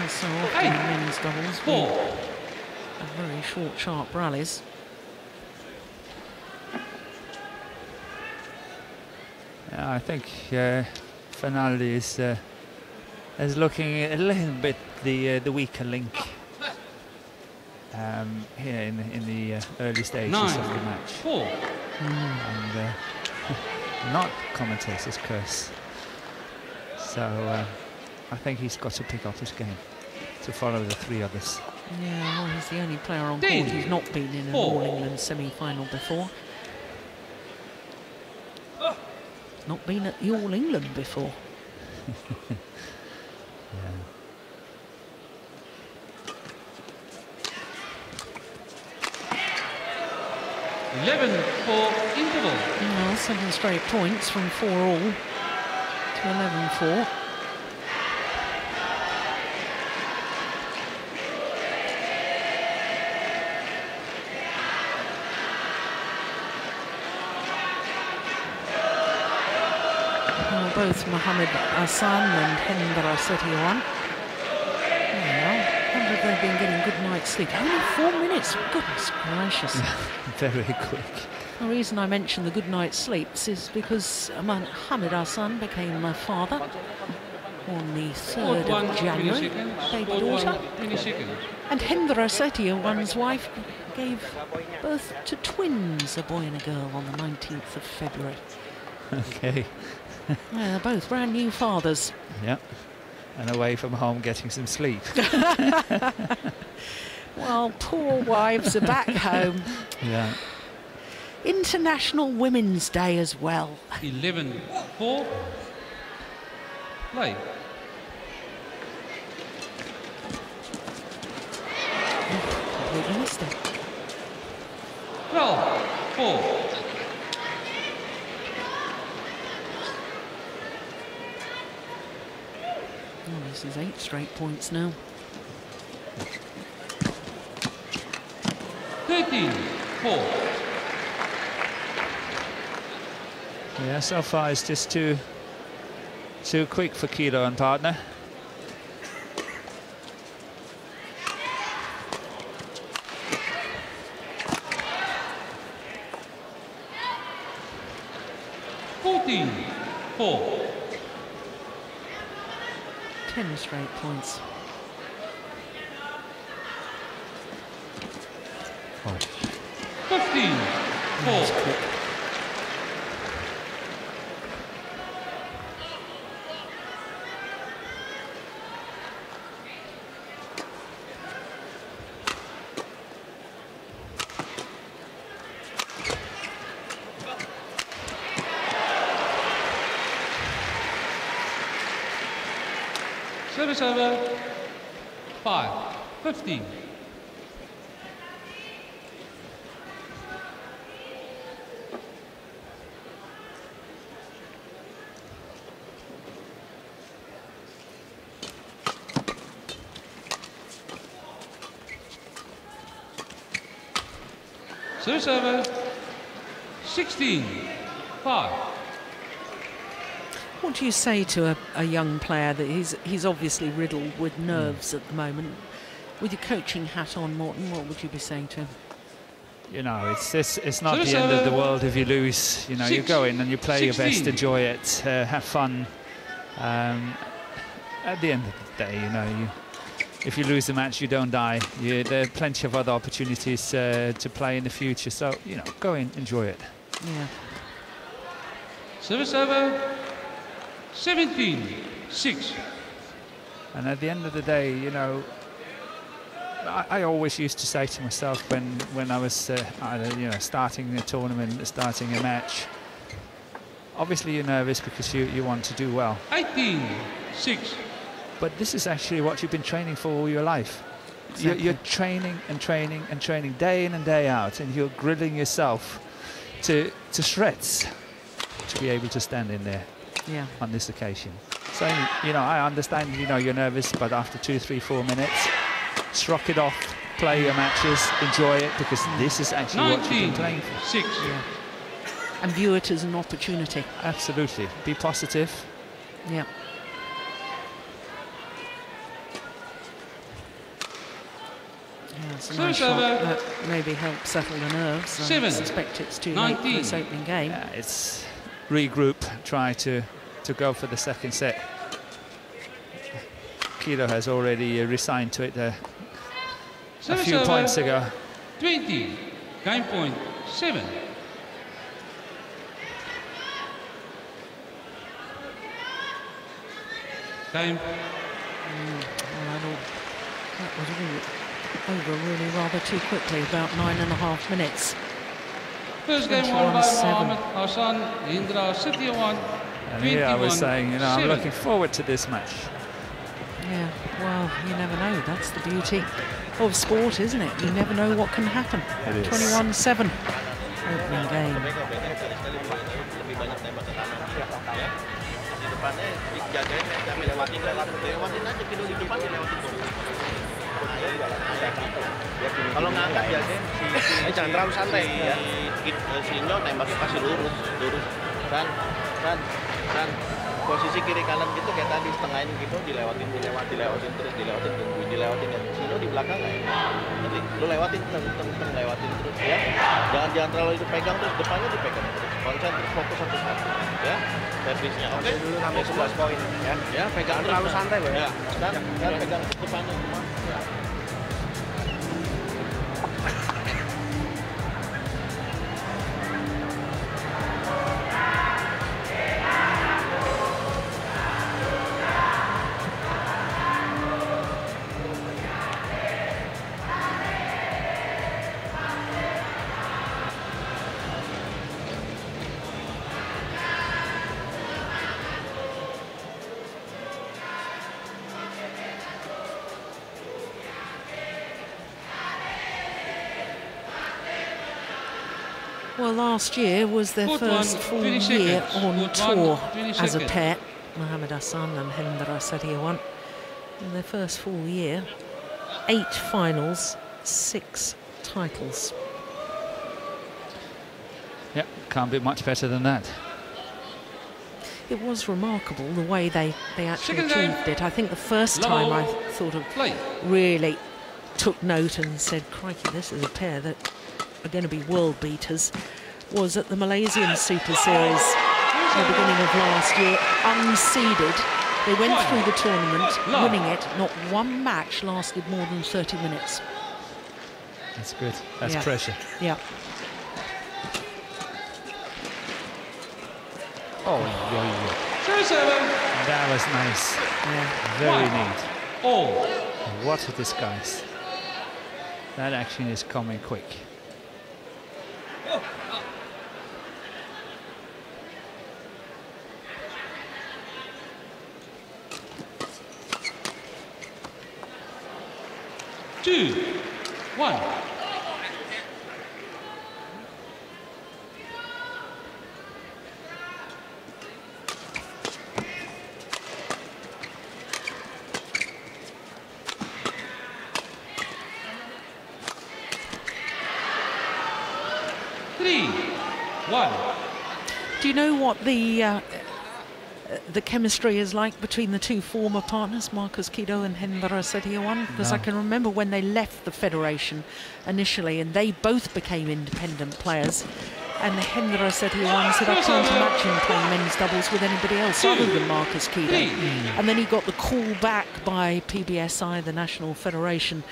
So often in men's doubles, we have very short, sharp rallies. Yeah, I think Fernaldi is looking a little bit the weaker link here in the early stages of the match. 4. And not commentators' curse. So I think he's got to pick up his game to follow the 3 others. Yeah, well, he's the only player on court who's not been in an All England semi-final before. Not been at the All England before. Yeah. for interval. Well, 7 straight points from 4-all to 11-4. both Mohamed Hassan and Hendra Setiawan. They've been getting good night's sleep. Only 4 minutes. Goodness gracious. Very quick. The reason I mention the good night's sleeps is because Mohamed Hassan became a father on the 3rd of January, baby daughter. And Hendra Setiawan's wife gave birth to twins, a boy and a girl, on the 19th of February. Okay. They're both brand new fathers. Yeah. And away from home getting some sleep. Well, poor wives are back home. Yeah. International Women's Day as well. 11-4. Play. Completely missed it. 12-4. Oh, this is 8 straight points now. 13-4. Yeah, so far it's just too quick for Kilo and partner. Four. 10 straight points. 15-4. Service over. 5-15. Service over. 16-5. What do you say to a young player that he's obviously riddled with nerves at the moment? With your coaching hat on, Morton, what would you be saying to him? You know, it's not the end of the world if you lose. You know, you go in and you play your best, enjoy it, have fun. At the end of the day, you know, if you lose the match, you don't die. There are plenty of other opportunities to play in the future. So, you know, go in, enjoy it. Yeah. Service over. 17-6. And at the end of the day, you know, I always used to say to myself when I was, you know, starting a tournament, starting a match, obviously you're nervous because you want to do well. 18-6. But this is actually what you've been training for all your life. Exactly. You're training and training and training day in and day out, and you're grilling yourself to shreds to be able to stand in there. Yeah. On this occasion. So, you know, I understand, you know, you're nervous, but after 2, 3, 4 minutes, just rock it off, play your matches, enjoy it, because this is actually what you've been playing for. 6. Yeah. And view it as an opportunity. Absolutely. Be positive. Yeah. Yeah, it's a nice shot that maybe helps settle the nerves. I suspect it's too late for this opening game. Yeah, it's regroup, try to go for the second set. Kilo has already resigned to it a few points ago. 20, game point 7. Game. That was all over really rather too quickly, about 9.5 minutes. First game won by Mohamed Hassan, Hendra Setiawan. And here I was saying, you know, I'm looking forward to this match. Yeah, well, you never know. That's the beauty of sport, isn't it? You never know what can happen. 21-7 opening game. Kalau ngangkat jagain jangan terlalu santai ya. Si Nyo nembaknya kasih lurus. San. posisi kiri kanan gitu kayak tadi setengahin gitu, dilewatin terus tungguin dilewatin dan Sino di belakang nggak ya? Nanti lu lewatin lewatin terus ya. Jangan terlalu itu pegang terus depannya dipegang terus. Konsentrasi fokus satu-satu ya. Servisnya oke. Dulu sampai 11 poin ya. Ya pegang terlalu santai Bang. Ya. Dan pegang depannya cuma. Ya. Well, last year was their first full year on tour as a pair, Mohamed Hassan and Hendra Setiawan. In their first full year, 8 finals, 6 titles. Yeah, can't be much better than that. It was remarkable the way they actually achieved it. I think the first time I sort of really took note and said, crikey, this is a pair that are going to be world beaters, was at the Malaysian Super Series at the beginning of last year, unseeded. They went through the tournament, winning it. Not one match lasted more than 30 minutes. That's good. That's pressure. Yeah. Oh, that was nice. Yeah. Very neat. Oh, what a disguise. That action is coming quick. Two, 1. Do you know what the chemistry is like between the two former partners, Marcus Kido and Hendra Setiawan? Because I can remember when they left the federation initially and they both became independent players, and Hendra Setiawan said, I can't imagine playing men's doubles with anybody else other than Marcus Kido. And then he got the call back by PBSI, the National Federation,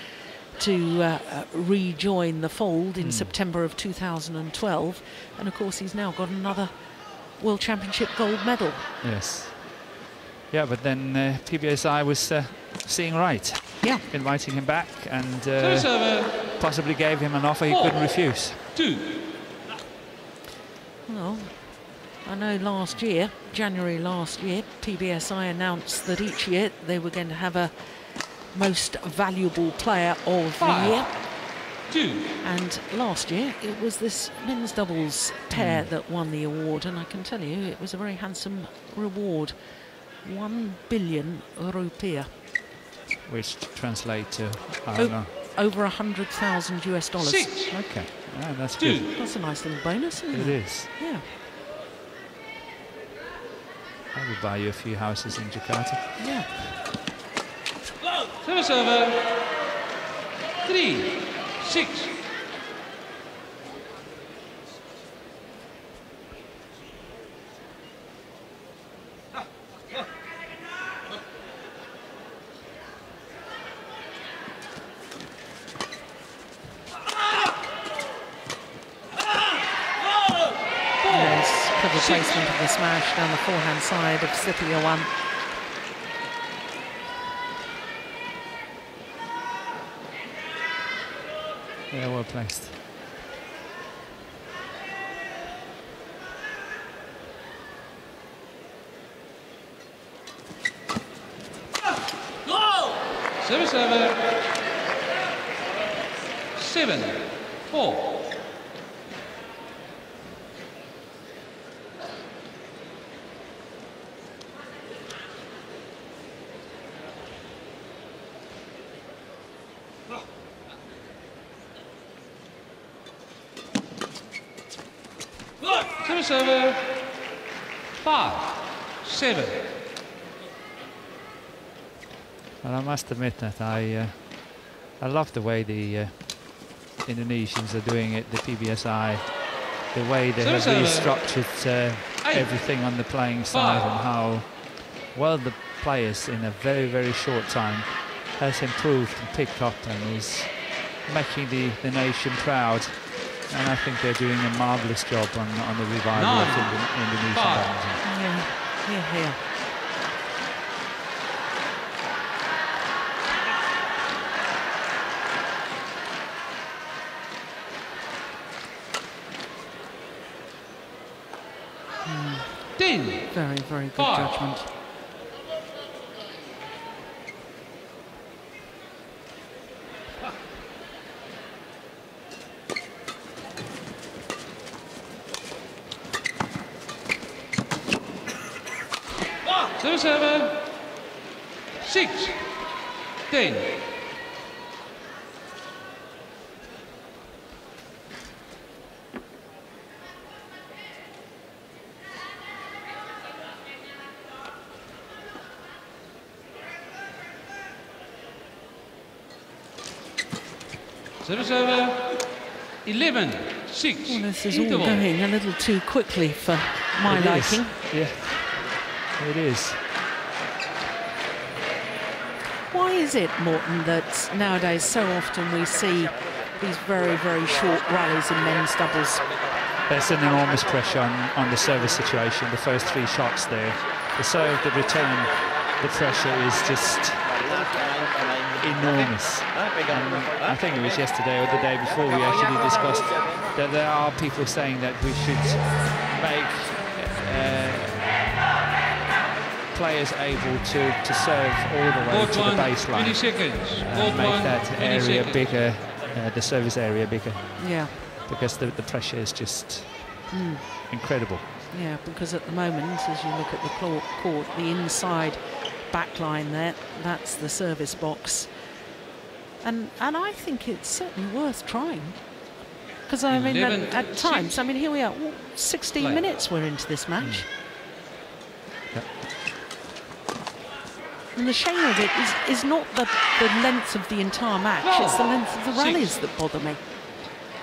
to rejoin the fold in September of 2012, and of course he's now got another World Championship gold medal. Yes. Yeah, but then PBSI was seeing right. Yeah. Inviting him back and possibly gave him an offer he couldn't refuse. 2. Well, I know last year, January last year, PBSI announced that each year they were going to have a most valuable player of the year. 2. And last year it was this men's doubles pair that won the award, and I can tell you it was a very handsome reward. 1 billion rupiah. Which translate to, I don't know. Over 100,000 US dollars. 6. Okay, yeah, that's 2. good. That's a nice little bonus, isn't it? It is. Yeah. I will buy you a few houses in Jakarta. Yeah. Server 3, 6. Nice cover placement of the smash down the forehand side of Setiawan. Yeah, well placed. Server 7, 4. Server 5, 7. Well, I must admit that I love the way the Indonesians are doing it, the PBSI, the way they have restructured everything on the playing side, and how well the players in a very, very short time has improved and picked up and is making the nation proud. And I think they're doing a marvellous job on the revival of Indonesian badminton. Yeah. Very, very good judgment. So 7, 6, 10. Serve 11, 6. Well, this is all going a little too quickly for my liking. Yeah, it is. Why is it, Morton, that nowadays so often we see these very, very short rallies in men's doubles? There's an enormous pressure on the service situation. The first 3 shots there, the serve, the return, the pressure is just enormous. And I think it was yesterday or the day before we actually discussed that there are people saying that we should make players able to serve all the way to the baseline. 20 seconds. Make that area bigger, the service area bigger. Yeah. Because the pressure is just incredible. Yeah, because at the moment, as you look at the court, the inside back line there, that's the service box. And I think it's certainly worth trying. Because I mean, at times, I mean, here we are, 16 minutes we're into this match. Yep. And the shame of it is not the length of the entire match, it's the length of the rallies that bother me.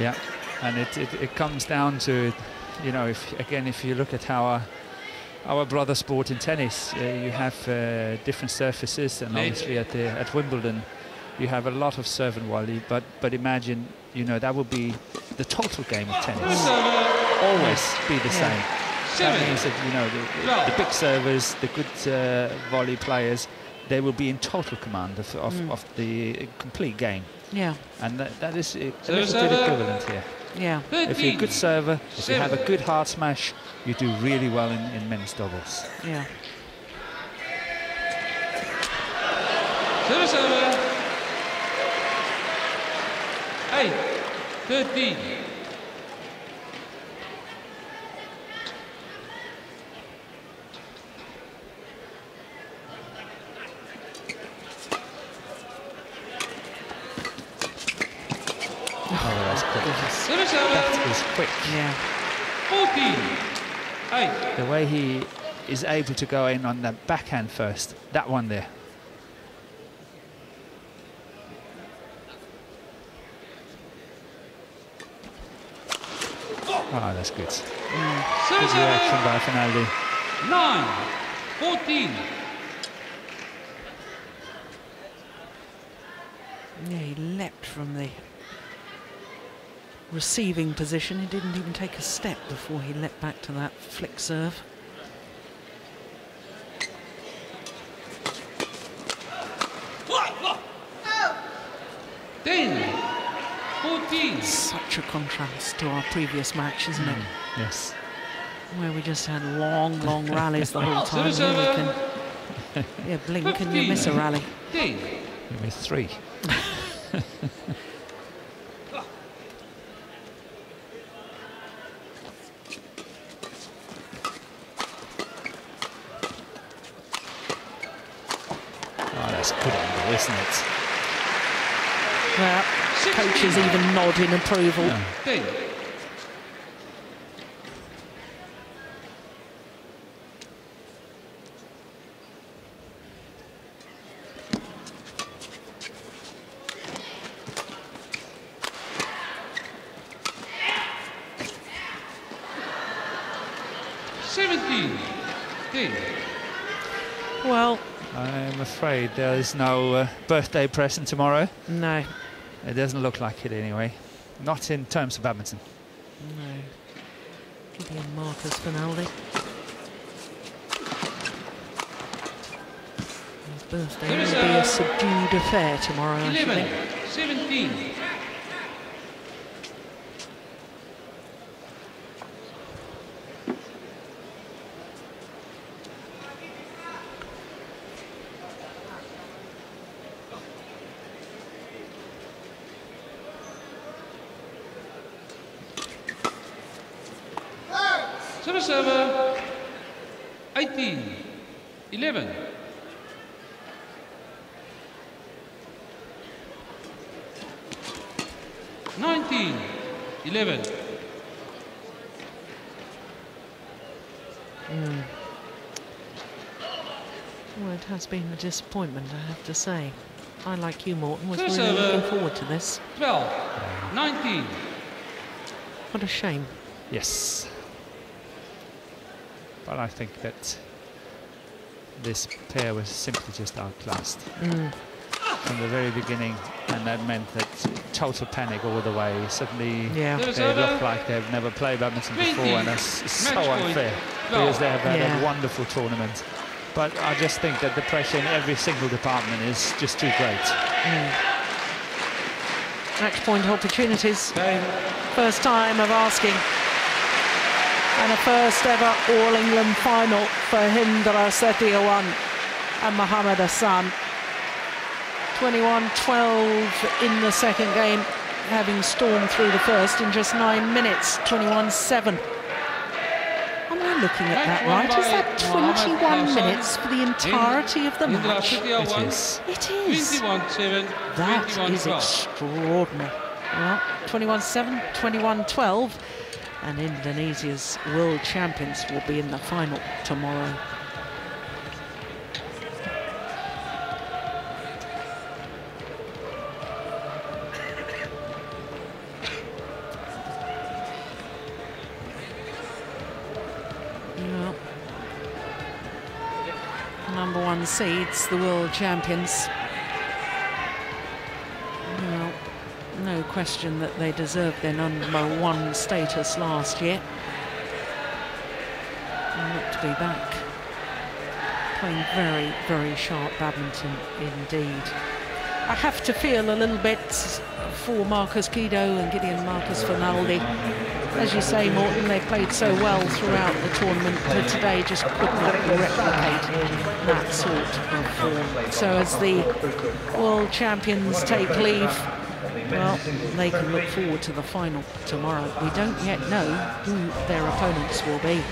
Yeah, and it comes down to, you know, if you look at how our brother sport in tennis, you have different surfaces, and obviously at Wimbledon you have a lot of serve and volley, but imagine, you know, that would be the total game of tennis. Always be the same. That means that, you know, the big servers, the good volley players, they will be in total command of the complete game. Yeah. And that is a little bit equivalent here. Yeah. If you're a good server, if you have a good hard smash, you do really well in men's doubles. Yeah. Serve 8, 13. Oh, that's quick. That was quick. Yeah. 14, 8. The way he is able to go in on that backhand first, that one there. Oh, that's good. Good reaction by Finaldi. 9, 14. Yeah, he leapt from the receiving position. He didn't even take a step before he leapt back to that flick serve. Such a contrast to our previous match, isn't it? Yes. Where we just had long, long rallies the whole time. Here we can blink 15, and you miss a rally. You miss 3. Oh, that's good angle, isn't it? Well, coaches even nod in approval. Yeah. 16. Well, I'm afraid there is no birthday present tomorrow. no. It doesn't look like it anyway. Not in terms of badminton. No. Gideon Marcus Finaldi. His birthday There will is be a subdued affair tomorrow, I should 11, think. 17. Server 18, 11. 19, 11. Well, it has been a disappointment, I have to say. I, like you, Morton, was First really server. looking forward to this. 12, 19. What a shame. Yes. But I think that this pair was simply just outclassed from the very beginning, and that meant that total panic all the way. Suddenly Yeah. they look like they've never played badminton 20. before, and it's so Match point. unfair No. because they have had Yeah. a wonderful tournament. But I just think that the pressure in every single department is just too great. Match point opportunities. Time. First time of asking. And a first ever All-England final for Hindra Setiawan and Mohammed Hassan. 21-12 in the second game, having stormed through the first in just 9 minutes. 21-7. Am I looking at that right? Is that 21 minutes for the entirety of the match? It is. It is. 21-7, That is 21-12. extraordinary. Well, 21-7, 21-12. And Indonesia's world champions will be in the final tomorrow. Well, #1 seeds, the world champions. Well, no question that they deserved their #1 status last year. And look to be back. Playing very, very sharp badminton indeed. I have to feel a little bit for Marcus Guido and Gideon Marcus Finaldi. As you say, Morton, they played so well throughout the tournament, but today just could not replicate that sort of form. So as the world champions take leave, well, they can look forward to the final tomorrow. We don't yet know who their opponents will be.